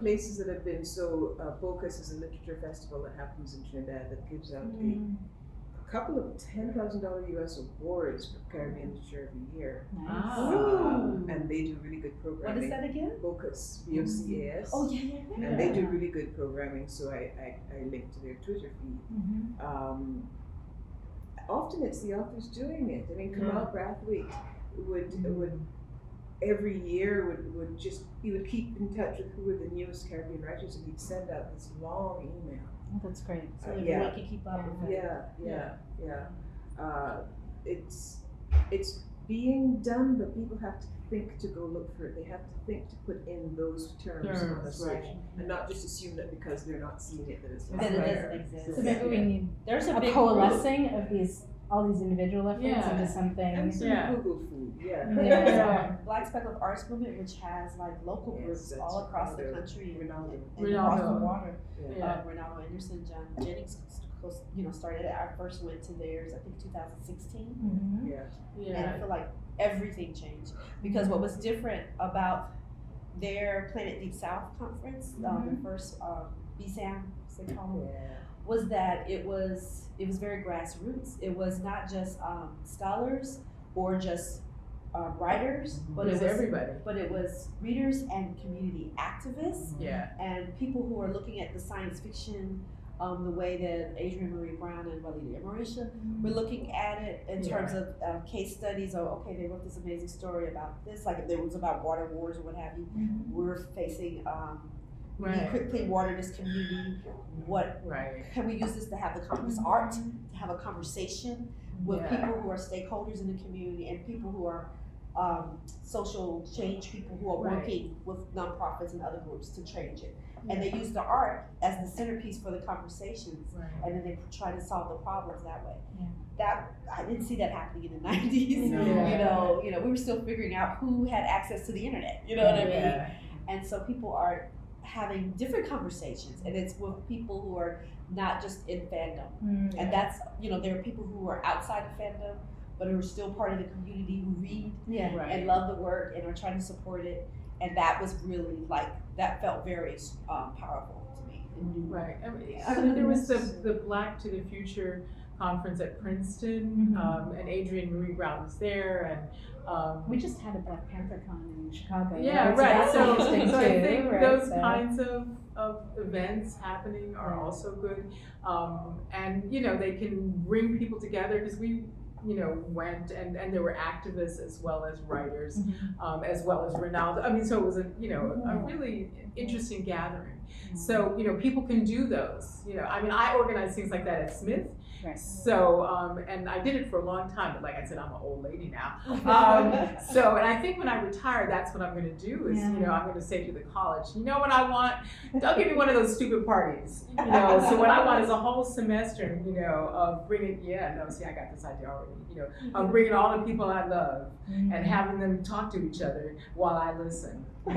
places that have been so, Focus is a literature festival that happens in Trinidad that gives out a couple of $10,000 US awards for Caribbean literature every year. Nice. And they do really good programming. What is that again? Focus, VOCAS. Oh, yeah. And they do really good programming, so I link to their Twitter feed. Often it's the authors doing it. I mean, Kamal Brathwaite would every year he would keep in touch with who were the newest Caribbean writers, and he'd send out this long email. Oh, that's great. So everyone can keep up with it. It's being done, but people have to think to go look for it. They have to think to put in those terms on the search, and not just assume that because they're not seeing it that it's not Then it there. doesn't exist. So maybe we need There's a a big coalescing of all these individual efforts Yeah. into something. And some Google food, Yeah. Black Speckled Arts Movement, which has like local Yes, groups that's all across the Ronaldo. country and Ronaldo. across the water. Yeah. Ronaldo Anderson, John Jennings, started it. I first went to theirs, I think 2016. Mm-hmm. And I feel like everything changed because what was different about their Planet Deep South conference, the first BSAM, as they call it, was that it was very grassroots. It was not just scholars or just writers, but it was everybody. But it was readers and community activists and people who are looking at the science fiction the way that Adrienne Marie Brown and Walida Marisha were looking at it in terms of case studies. Okay, they wrote this amazing story about this, like if it was about water wars or what have you. We're facing we need clean water in this community. What can we use this to have this art, to have a conversation with people who are stakeholders in the community and people who are social change people who are working with nonprofits and other groups to change it. And they use the art as the centerpiece for the conversations, and then they try to solve the problems that way. That I didn't see that happening in the 90s. You know, we were still figuring out who had access to the internet. You know what I mean? And so people are having different conversations, and it's with people who are not just in fandom. And that's there are people who are outside of fandom, but who are still part of the community who read and love the work and are trying to support it. And that was really that felt very powerful to me. Right. I mean, there was the Black to the Future conference at Princeton, and Adrienne Marie Brown was there, and we just had a Black Panther Con in Chicago. So I think those so. kinds of events happening are also good, and they can bring people together because we went and there were activists as well as writers, as well as Ronaldo. I mean, so it was a really interesting gathering. So people can do those. I mean, I organize things like that at Smith, Right. So, and I did it for a long time, but like I said, I'm an old lady now. So, and I think when I retire, that's what I'm going to do is, Yeah. you know, I'm going to say to the college, you know what I want? Don't give me one of those stupid parties, you know. So what I want is a whole semester, you know, of bringing, see, I got this idea already, you know, of bringing all the people I love and having them talk to each other while I listen. So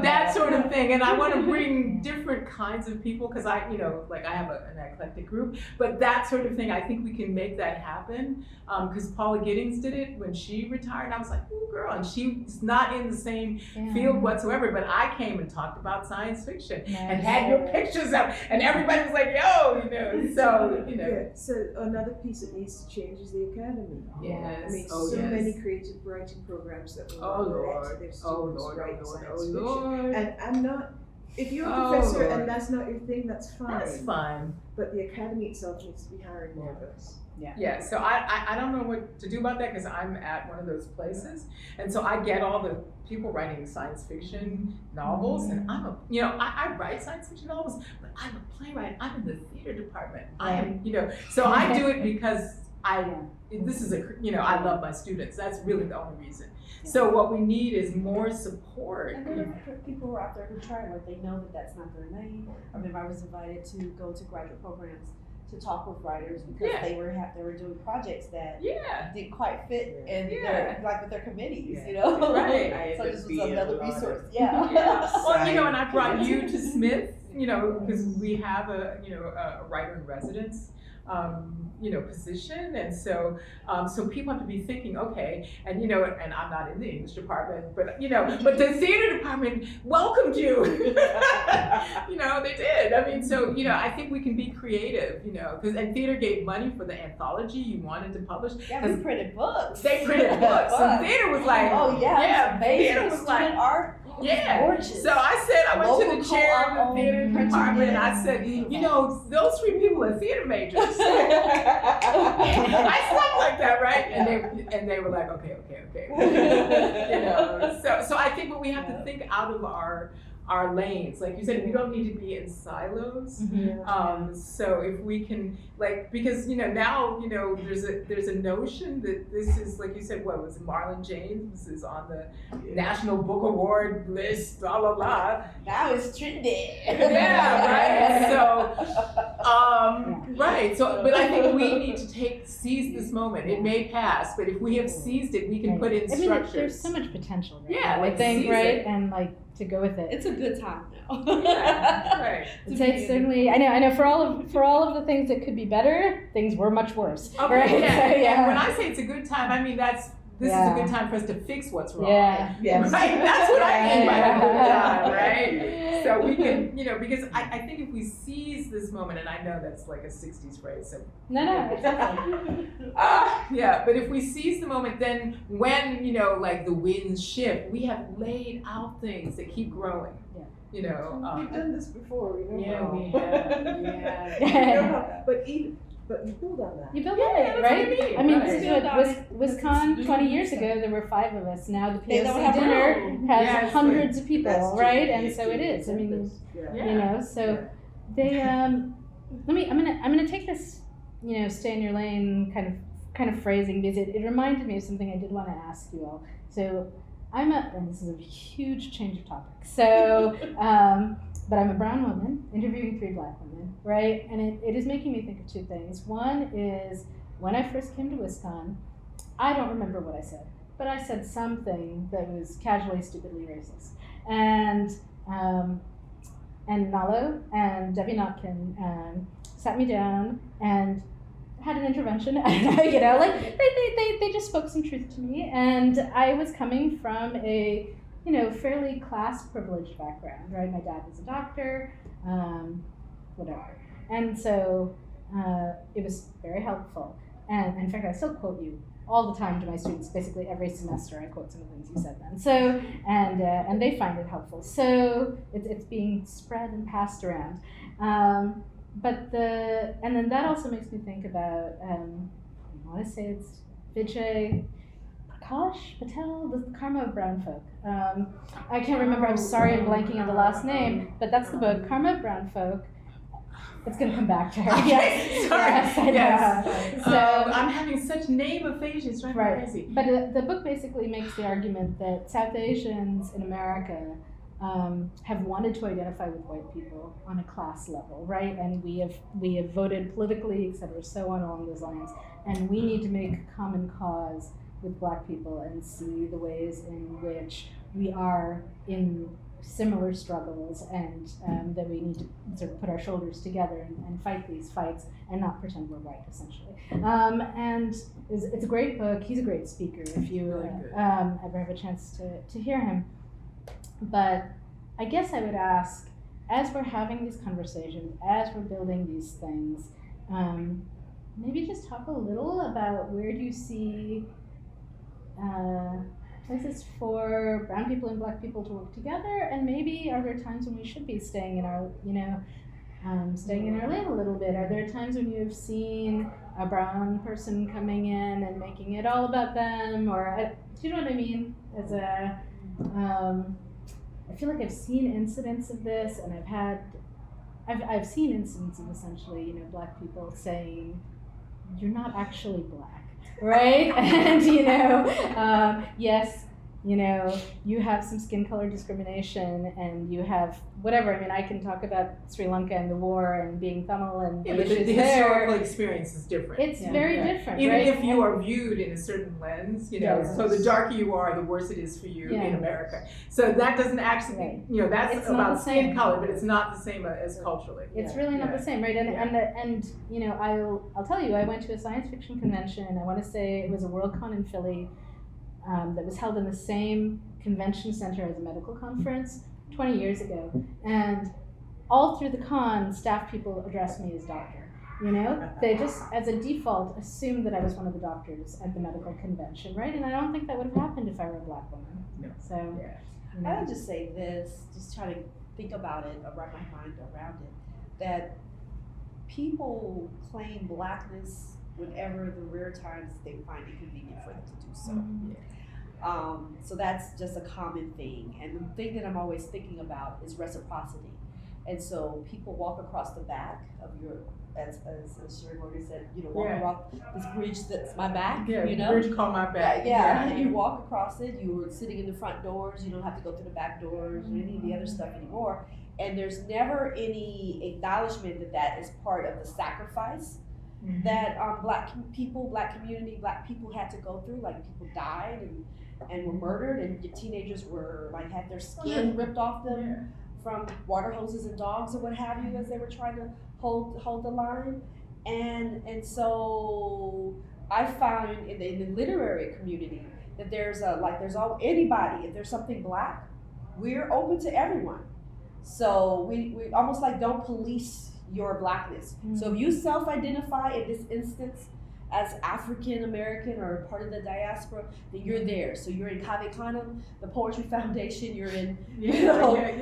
that sort of thing, and I want to bring different kinds of people because I, you know, like I have an eclectic group, but that sort of thing, I think we can make that happen. Because Paula Giddings did it when she retired, and I was like, "Ooh, girl!" And she's not in the same field whatsoever, but I came and talked about science fiction and had your pictures up, and everybody was like, "Yo," you know. So you know. Yeah. So another piece that needs to change is the academy. Yes. I mean, Oh, so yes. many creative writing programs that will Oh, let Lord. their students Oh, Lord. write Oh, Lord. science Oh, fiction. Lord. And I'm not. If you're a Oh, professor Lord. and that's not your thing, that's fine. That's fine. But the academy itself needs to be hiring more of us. Yeah, so I don't know what to do about that because I'm at one of those places. And so I get all the people writing science fiction novels and I'm I write science fiction novels, but I'm a playwright. I'm in the theater department. I am, so I do it because this is I love my students. That's really the only reason. So what we need is more support. And there are people who are out there who try, like they know that that's not their lane. I remember I was invited to go to graduate programs to talk with writers because they were doing projects that didn't quite fit in their with their committees, you know. Right. So this was another resource. Well, and I brought you to Smith, because we have a writer in residence. Position, and so people have to be thinking, okay, and and I'm not in the English department, but but the theater department welcomed you. They did. I mean, so I think we can be creative, because and theater gave money for the anthology you wanted to publish. Yeah, we printed books. They printed books, and theater was like, theater was like art. Gorgeous. So I said, I went to the chair of the theater department, and I said, those 3 people are theater majors. I slept like that, right? And they were like, okay. So I think we have to think out of our lanes. Like you said, we don't need to be in silos. So if we can, because now there's a notion that this is, like you said, what was it, Marlon James is on the National Book Award list, blah blah blah. Now it's trendy. Yeah, right. So but I think we need to seize this moment. It may pass, but if we have seized it, we can put in structures. I mean, there's so much potential. Right? Yeah, I think, right, it. and to go with it. It's a good time now. Right. It's certainly. I know. For all of the things that could be better, things were much worse. Okay. Right? Yeah. So, And when I say it's a good time, I mean this is a good time for us to fix what's wrong. Yeah. Yes. Right. That's what I mean by a good time, right? So we can, because I think if we seize this moment, and I know that's like a 60s phrase, so. No, exactly. But if we seize the moment, then when, the winds shift, we have laid out things that keep growing. We've done this before, we we have. But you build on that. You build on it, right? I mean, this is Right. what WisCon 20 years ago. There were 5 of us. Now the They don't POC have dinner room. has hundreds of people, That's true. right? And so it is. I mean, so they. I'm gonna take this, stay in your lane kind of phrasing because it reminded me of something I did want to ask you all. So and this is a huge change of topic. So, but I'm a brown woman interviewing 3 black women, right? And it is making me think of 2 things. One is when I first came to WisCon, I don't remember what I said, but I said something that was casually, stupidly racist. And Nalo and Debbie Notkin sat me down and had an intervention. I don't know, they just spoke some truth to me. And I was coming from a fairly class privileged background, right? My dad was a doctor, whatever. And so it was very helpful. And in fact, I still quote you all the time to my students. Basically every semester I quote some of the things you said then. So, and they find it helpful. So it's being spread and passed around. And then that also makes me think about, I want to say it's Vijay Patel, the Karma of Brown Folk. I can't remember, I'm sorry I'm blanking on the last name, but that's the book, Karma of Brown Folk. It's going to come back to her. Okay, Yes, sorry. yes, I know. Yes. So, I'm having such name aphasia, it's driving me right. crazy. But the book basically makes the argument that South Asians in America have wanted to identify with white people on a class level, right? And we have voted politically, et cetera, so on along those lines. And we need to make common cause with Black people and see the ways in which we are in similar struggles, and that we need to sort of put our shoulders together and fight these fights and not pretend we're white, essentially. And it's a great book. He's a great speaker if you Really good. ever have a chance to hear him. But I guess I would ask, as we're having these conversations, as we're building these things, maybe just talk a little about where do you see places for brown people and Black people to work together, and maybe are there times when we should be staying in our, staying in our lane a little bit? Are there times when you've seen a brown person coming in and making it all about them, or do you know what I mean? As a, I feel like I've seen incidents of this, and I've seen incidents of essentially, Black people saying, "You're not actually Black." Right? And, yes, you have some skin color discrimination and you have whatever. I mean, I can talk about Sri Lanka and the war and being Tamil and Yeah, the but issues the there. historical experience is different. It's very different, Even right? if you are viewed in a certain lens, Yes. so the darker you are, the worse it is for you Yeah. in America. So that doesn't actually, Right. that's It's not about the skin same. color, but it's not the same as culturally. It's really not Yeah. the same, right? And Yeah. and I'll tell you, I went to a science fiction convention. I want to say it was a Worldcon in Philly that was held in the same convention center as a medical conference 20 years ago, and all through the con, staff people addressed me as doctor. They just, as a default, assumed that I was one of the doctors at the medical convention, right? And I don't think that would have happened if I were a Black woman. No. So, Yeah. I would just say this, just try to think about it, wrap my mind around it, that people claim Blackness whenever the rare times they find it convenient for them to do so. So that's just a common thing. And the thing that I'm always thinking about is reciprocity. And so people walk across the back of your, as Sheree Morgan said, walk across this bridge that's my back, Yeah, the bridge called my back. Yeah, you walk across it, you're sitting in the front doors, you don't have to go through the back doors or any of the other stuff anymore. And there's never any acknowledgement that that is part of the sacrifice that Black people had to go through. Like, people died and were murdered, and your teenagers were had their skin ripped off them from water hoses and dogs or what have you, as they were trying to hold the line. And so I found in the literary community that there's anybody, if there's something Black, we're open to everyone. So we almost don't police your Blackness. So if you self-identify in this instance as African American or part of the diaspora, then you're there. So you're in Cave Canem, the Poetry Foundation, you're in, you're in,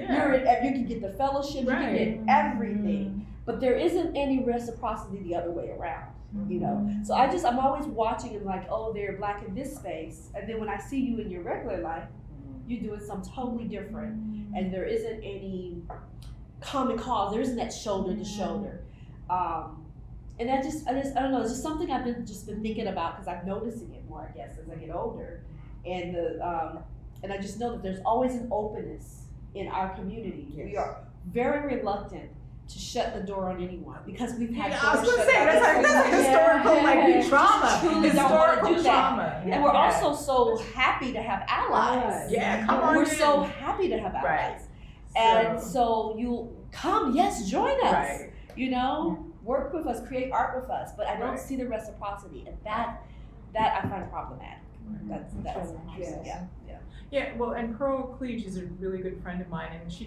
you can get the fellowship, you can get everything. But there isn't any reciprocity the other way around, So I'm always watching and oh, they're Black in this space. And then when I see you in your regular life, you're doing something totally different. And there isn't any common cause. There isn't that shoulder to shoulder. And I don't know. It's just something I've been thinking about, because I'm noticing it more, I guess, as I get older. And and I just know that there's always an openness in our community. Yes. We are very reluctant to shut the door on anyone, because we've had. I was going to say that's a historical trauma. Truly historical do trauma. And we're also so happy to have allies. Yeah, come on. We're so happy to have allies. And so you come, yes, join us. Right. Work with us, create art with us. But I don't see the reciprocity, and that I find problematic. That's Yeah, well, and Pearl Cleage is a really good friend of mine, and she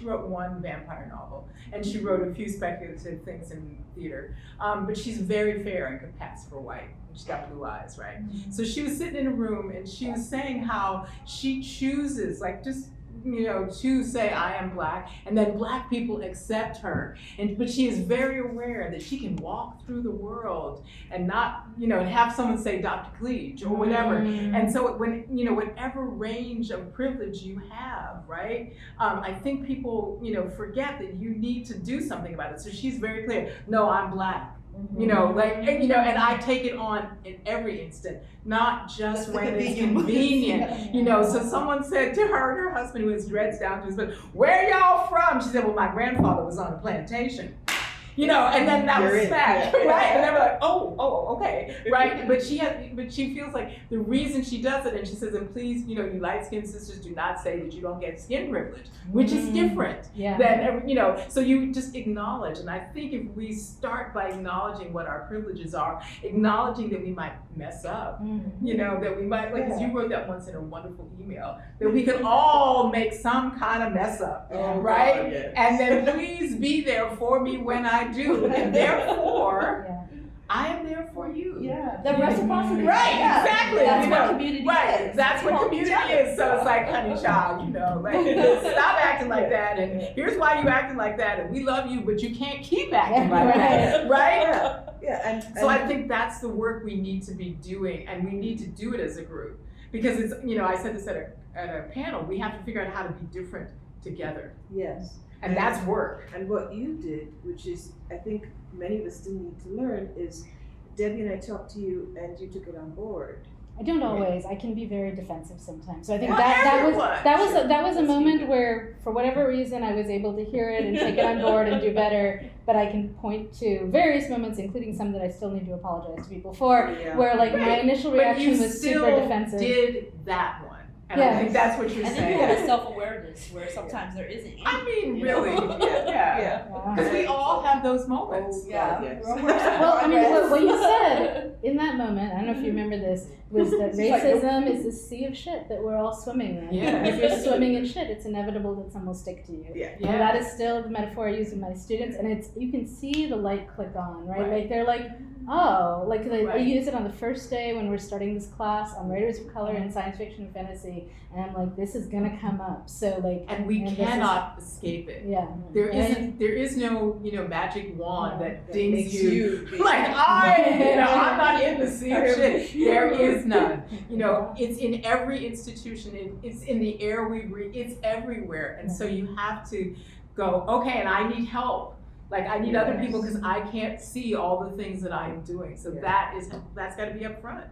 wrote one vampire novel, and she wrote a few speculative things in theater, but she's very fair and could pass for white. She's got blue eyes, right? So she was sitting in a room, and she was saying how she chooses, just to say I am Black, and then Black people accept her, but she is very aware that she can walk through the world and not, and have someone say Dr. Cleage or whatever. And so when, whatever range of privilege you have, right? I think people, forget that you need to do something about it. So she's very clear, no, I'm Black. And I take it on in every instant, not just when it's convenient. So someone said to her and her husband, who has dreads down to his butt, "Where y'all from?" She said, "Well, my grandfather was on a plantation." And then that was fact, right? And they were like, oh, okay, right? But she feels like the reason she does it, and she says, and please, you light-skinned sisters, do not say that you don't get skin privilege, which is different than, so you just acknowledge. And I think if we start by acknowledging what our privileges are, acknowledging that we might mess up, that we might, as you wrote that once in a wonderful email, that we could all make some kind of mess up, right? God, yes. And then please be there for me when I do, and therefore, I am there for you. Yeah, the reciprocity. Right, exactly. That's what community is. That's what community is. So it's like, honey child, stop acting like that, and here's why you acting like that, and we love you, but you can't keep acting like that, right? And so I think that's the work we need to be doing, and we need to do it as a group, because it's, I said this at a panel, we have to figure out how to be different together. Yes. And that's work. And what you did, which is, I think many of us still need to learn, is Debbie and I talked to you and you took it on board. I don't always. I can be very defensive sometimes. So I think that was a moment where, for whatever reason, I was able to hear it and take it on board and do better. But I can point to various moments, including some that I still need to apologize to people for, where my initial reaction was super defensive. But you still did that one. And I think that's what you're saying. And then you have a self-awareness where sometimes there isn't any. Really. Because we all have those moments. Well, what you said in that moment, I don't know if you remember this, was that racism is a sea of shit that we're all swimming in. And if you're swimming in shit, it's inevitable that some will stick to you. And that is still the metaphor I use with my students, and you can see the light click on, right? Like they're like, oh, I use it on the first day when we're starting this class on writers of color in science fiction and fantasy, and I'm like, this is gonna come up. So and we cannot escape it. There is no magic wand that dings you. I'm not in the sea of shit. There is none. It's in every institution. It's in the air we breathe. It's everywhere. And so you have to go, okay, and I need help. I need other people because I can't see all the things that I am doing. So that's got to be up front.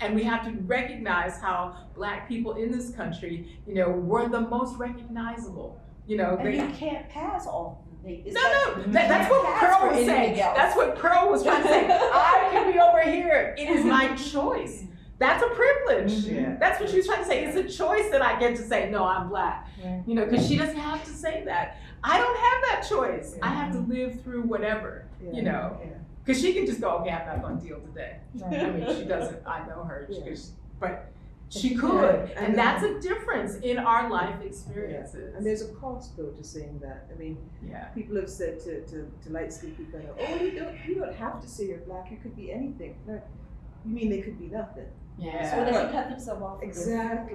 And we have to recognize how Black people in this country, were the most recognizable. And you can't pass all the things. That's what Pearl was saying. That's what Pearl was trying to say. I can be over here. It is my choice. That's a privilege. That's what she was trying to say. It's a choice that I get to say, no, I'm Black. Because she doesn't have to say that. I don't have that choice. I have to live through whatever, Because she can just go, okay, I'm not going to deal today. I mean, she doesn't. I know her. But she could. And that's a difference in our life experiences. And there's a cost, though, to saying that. I mean, people have said to light-skinned people, you don't have to say you're Black. You could be anything. No, you mean they could be nothing. So they can cut themselves off. Exactly.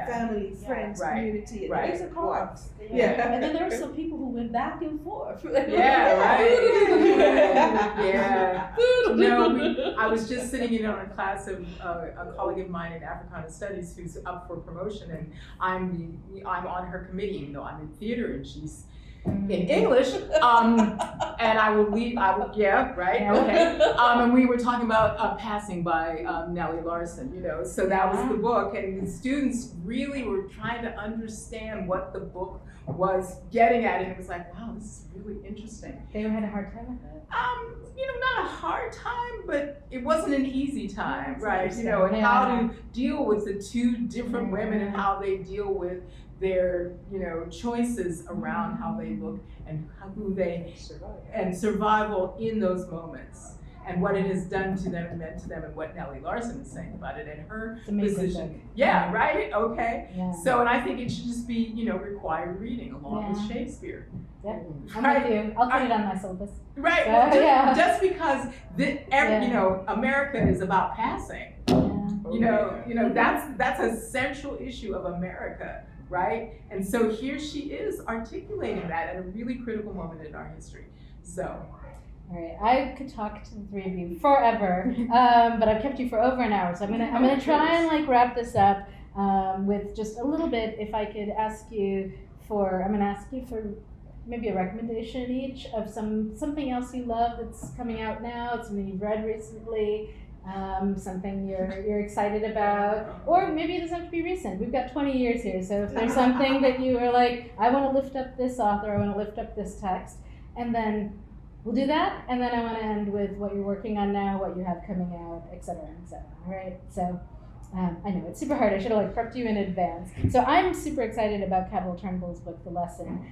Family, friends, community. There's a cost. And then there were some people who went back and forth. I was just sitting in on a class of a colleague of mine in Africana Studies who's up for promotion, and I'm on her committee, even though I'm in theater and she's in English, and I will leave. And we were talking about Passing by Nalo Larson, so that was the book, and the students really were trying to understand what the book was getting at, and it was like, wow, this is really interesting. They had a hard time with it. Not a hard time, but it wasn't an easy time, right? And how to deal with the two different women and how they deal with their, choices around how they look and who they and survival in those moments, and what it has done to them and meant to them, and what Nalo Larson is saying about it and her position. So, and I think it should just be, required reading along with Shakespeare. I'm with you. I'll put it on my syllabus. Just because America is about passing. That's a central issue of America. right? And so here she is articulating that at a really critical moment in our history. So. All right, I could talk to the three of you forever, but I've kept you for over an hour, so I'm gonna try and like wrap this up with just a little bit. If I could ask you for, I'm gonna ask you for maybe a recommendation each of something else you love that's coming out now, something you've read recently, something you're excited about, or maybe it doesn't have to be recent. We've got 20 years here, so if there's something that you are like, I want to lift up this author, I want to lift up this text, and then we'll do that, and then I want to end with what you're working on now, what you have coming out, et cetera, all right? So I know it's super hard. I should have like prepped you in advance. So I'm super excited about Cabell Turnbull's book, The Lesson,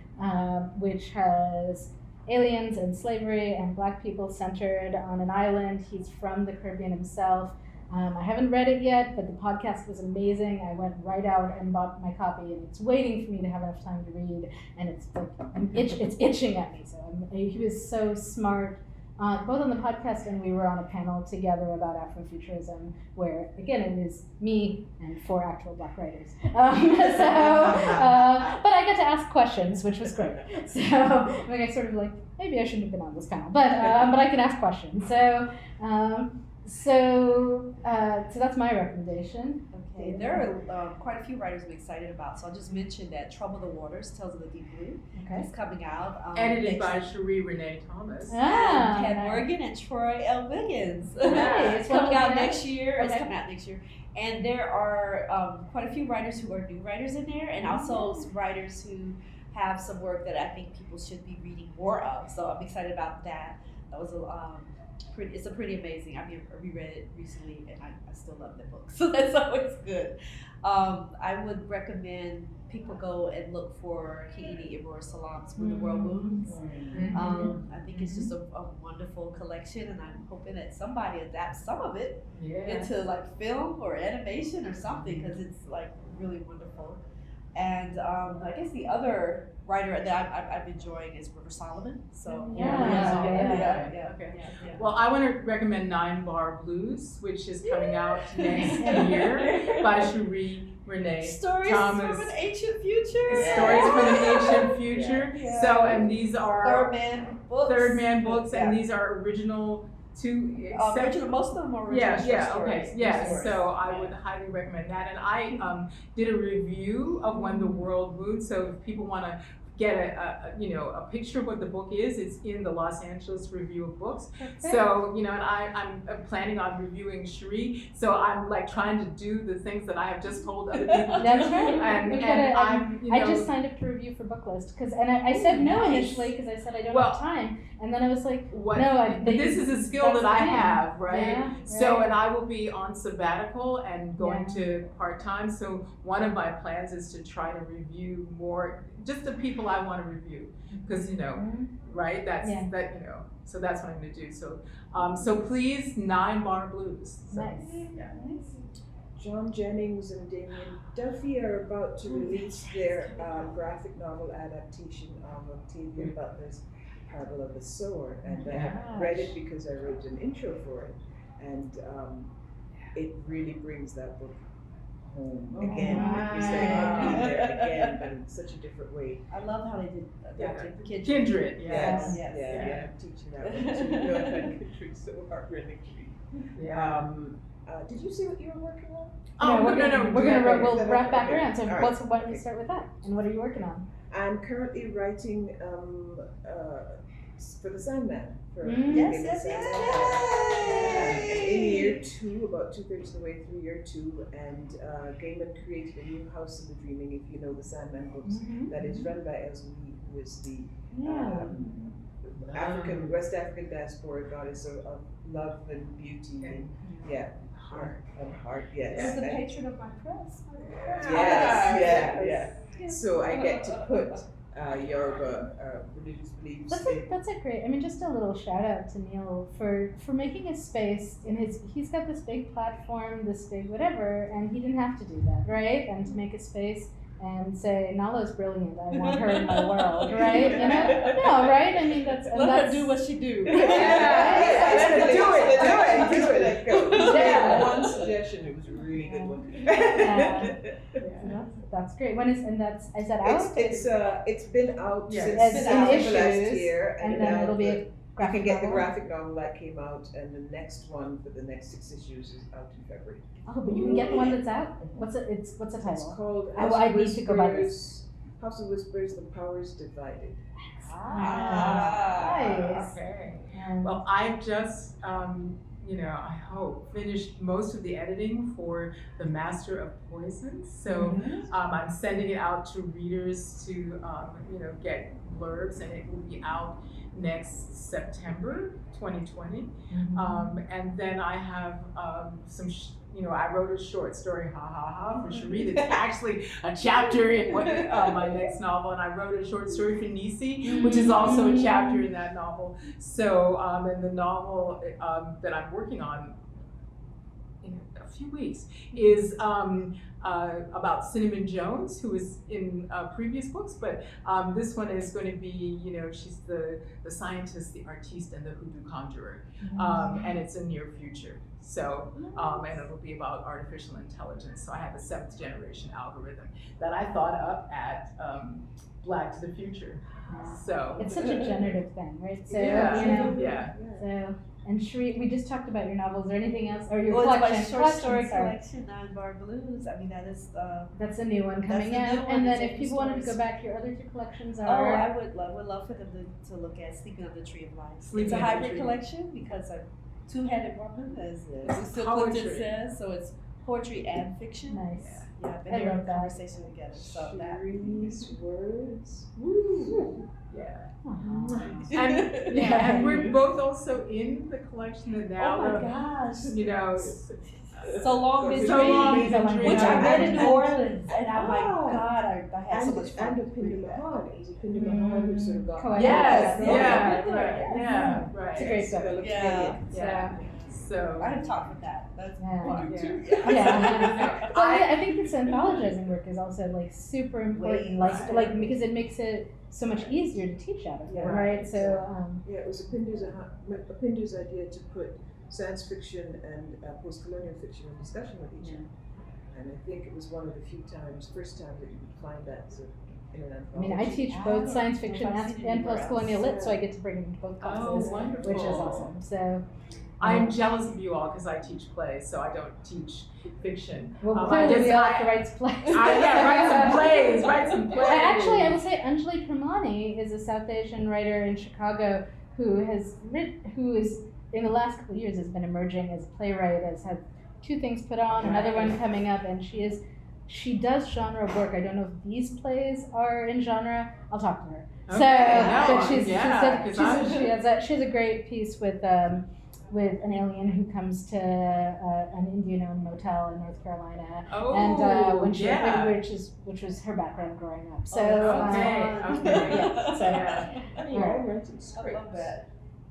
which has aliens and slavery and Black people centered on an island. He's from the Caribbean himself. I haven't read it yet, but the podcast was amazing. I went right out and bought my copy, and it's waiting for me to have enough time to read. And it's like it's itching at me. So he was so smart, both on the podcast, and we were on a panel together about Afrofuturism, where again it was me and 4 actual Black writers. But I got to ask questions, which was great. So like I sort of like maybe I shouldn't have been on this panel, but I can ask questions. So that's my recommendation. Okay, there are quite a few writers I'm excited about, so I'll just mention that Trouble the Waters, Tales of the Deep Blue, is coming out. Edited by Sheree Renee Thomas. Ken Morgan and Troy L. Wiggins. It's coming out next year. It's coming out next year. And there are quite a few writers who are new writers in there, and also some writers who have some work that I think people should be reading more of. So I'm excited about that. That was it's a pretty amazing. I reread it recently, and I still love that book, so that's always good. I would recommend people go and look for Kiini Ibror Salam's When the World Moons. I think it's just a wonderful collection, and I'm hoping that somebody adapts some of it into like film or animation or something, because it's like really wonderful. And I guess the other writer that I'm enjoying is River Solomon. So Well, I want to recommend 9 Bar Blues, which is coming out next year by Sheree Renee Thomas. Stories from an Ancient Future. Stories from an Ancient Future. So, and these are Third Man books, and these are original. Most of them are original stories. So I would highly recommend that. And I did a review of When the World Moves. So if people want to get a picture of what the book is, it's in the Los Angeles Review of Books. Okay. So and I'm planning on reviewing Sheree. So I'm like trying to do the things that I have just told other people. That's right. I just signed up to review for Booklist and I said no initially because I said I don't have time, and then I was like, this is a skill that I have, right? Yeah, so and I will be on sabbatical and going to part-time. So one of my plans is to try to review more, just the people I want to review, because right? That's So that's what I'm going to do. So please, 9 Bar Blues. So, Nice. John Jennings and Damien Duffy are about to release their graphic novel adaptation of Octavia Butler's Parable of the Sower, and I have read it because I wrote an intro for it, and it really brings that book home again. It's like I'll be there again, but in such a different way. I love how they did Kindred. Yes. I'm teaching that one too. I find Kindred so heartrending to read. Did you see what you were working on? No. We'll wrap back around. So why don't we start with that? And what are you working on? I'm currently writing for the Sandman. Yes. In year 2, about 2/3 of the way through year 2, and Gaiman created a new House of the Dreaming, if you know the Sandman books, that is run by Esme, who is the West African diaspora goddess of love and beauty and heart. Yes. She's the patron of my press. Yes. So I get to put Yoruba religious beliefs. That's a great. I mean, just a little shout out to Neil for making a space in his. He's got this big platform, this big whatever, and he didn't have to do that, right? And to make a space and say Nalo's brilliant. I want her in my world, right? No, right? I mean, that's her do what she do. Do it. One suggestion. It was a really good one. That's great. When is that out? It's been out Yeah, since it's been September last issues, year, and then it'll be a you can graphic get the novel? graphic novel that came out, and the next one for the next 6 issues is out in February. Oh, but you can get the one that's out. What's the It's title? called I need to go buy this. House of Whispers: The Powers Divided. Nice. Okay. And Well, I've just, I hope, finished most of the editing for The Master of Poisons. So I'm sending it out to readers to, get blurbs, and it will be out next September 2020. And then I have some, I wrote a short story, for Sheree, that's actually a chapter in my next novel, and I wrote a short story for Nisi, which is also a chapter in that novel. So, and the novel that I'm working on in a few weeks is about Cinnamon Jones, who is in previous books, but this one is going to be, she's the scientist, the artiste, and the hoodoo conjurer, and it's in near future. So, and it'll be about artificial intelligence. So I have a 7th generation algorithm that I thought up at Black to the Future. So it's such a generative thing, right? So yeah. So, and Sheree, we just talked about your novels. Is there anything else, or your Well, it's collection? my short story collection, Nine Bar Blues. I mean, that is That's a new one coming the new out. one. And It's then if open people wanted to stories. go back, your other 2 collections Oh, are. I would love for them to look at Sleeping on the Tree of Life. Sleeping It's a on the hybrid Tree. collection because I'm two-headed woman, as Mr. Poetry. Clifton says. So it's poetry and fiction. Nice. Yeah, I've been I here love in that. conversation together. So that. Sheree's words. Woo. Yeah. Aw. And we're both also in the collection that now, Oh my gosh. So Long Been So Long Dreaming, Been Dreaming. which I read in New Orleans, and I'm like, Oh. God, I had so much fun. And Apinda Mahan. It was Apinda Mahan who sort of got Coed. Yes, Yes, yeah, yes. right, yeah, right. It's a great book. Developed Yeah. Gilead. Yeah. So. I have talked with that. That's Yeah. fun. Yeah. Yeah. Well, I think this anthologizing work is also like super important, Way like because it makes it so much easier to teach out of it, Yeah. right? So, Yeah, it was Apinda's idea to put science fiction and post-colonial fiction in discussion with each other. And I think it was one of the first times that you would find that in an I mean, I anthology. teach both science fiction and post-colonial lit, so I Yeah. get to bring them to both Oh, classes, wonderful. which is awesome. So, I'm jealous of you all because I teach plays, so I don't teach fiction. well, I clearly just- we all have to write some plays. write some plays. Actually, I will say Anjali Pramani is a South Asian writer in Chicago who is in the last couple of years has been emerging as a playwright, has had 2 things put on, another one coming up, and she does genre work. I don't know if these plays are in genre. I'll talk to her. But she has a great piece with an alien who comes to an Indian-owned motel in North Carolina, and which was her background growing up. So I'm writing I scripts. love that.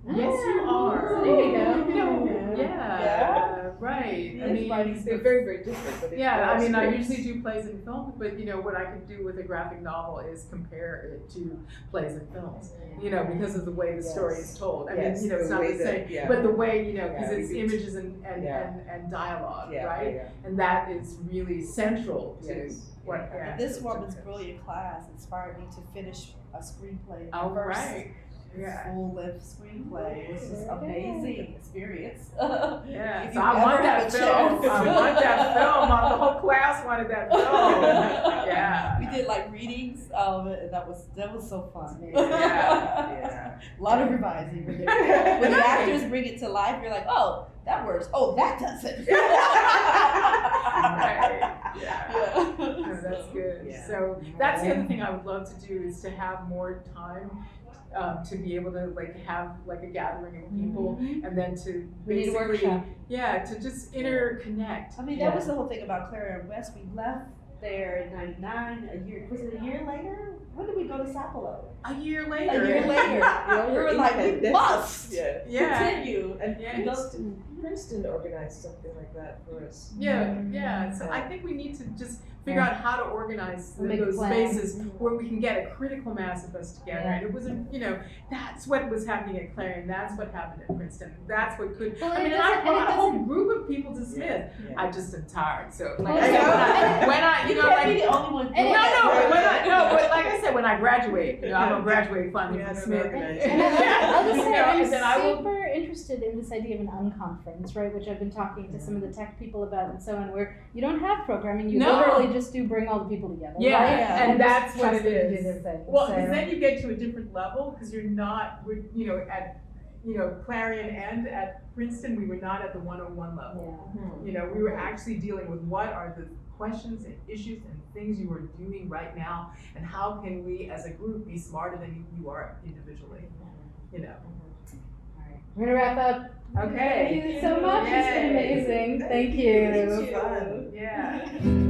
Yes, you are. There you go. Yeah, right. I mean, They're very, very different. But I mean, I usually do plays and films, but what I can do with a graphic novel is compare it to plays and films. Because of the way the story is told. I mean, it's not the same, but the way because it's images and dialogue, right? Yeah. And that is really central to what. Yeah. This woman's brilliant class inspired me to finish a screenplay. Oh, First right. Yeah. full-length screenplay. It was just amazing experience. Yeah, If so you I want ever that have a film. chance. I want that film. The whole class wanted that film. Yeah. We did like readings of it, and that was so fun. Yeah. A lot of revising. When the actors bring it to life, you're like, oh, that works. Oh, that doesn't. Right. Yeah. No, that's good. Yeah. So that's the other thing I would love to do is to have more time to be able to have a gathering of people and then to We need a basically workshop. to just interconnect. I mean, that was the whole thing about Clarion West. We left there in '99. Was it a year later? When did we go to Sapelo? A year A later. year later. We were like, we must Yeah. continue. And Yeah. Princeton organized something like that for us. Yeah. So I think we need to just figure out how to organize Make a those plan. spaces where we can get a critical mass of us together. Yeah. And it wasn't, that's what was happening at Clarion. That's what happened at Princeton. That's what could. Well, I and mean, it and I doesn't- and it brought a whole doesn't- group of people to Smith. Yeah. I just am tired. So like Well, I said, so- when I, you know, can't be like. the only one. And- But like I said, when I graduate, you know, I'm gonna graduate finally Yeah, from I Smith. don't organize. And I'll just say, You know, I'm and then I will- super interested in this idea of an unconference, right? Which I've been talking to some of the tech people about and so on, where you don't have programming, you No. literally just do bring all the people together, Yeah, right? and just that's what trust it them to is. do their thing. Well, So- because then you get to a different level, because you're not, you know, at, you know, Clarion and at Princeton, we were not at the 101 level. Yeah. You know, we were actually dealing with what are the questions and issues and things you are doing right now, and how can we as a group be smarter than you are individually, you know. All right, we're gonna wrap up. Okay. Thank you so much. It's been Yay. amazing. Thank This was you. fun. Yeah.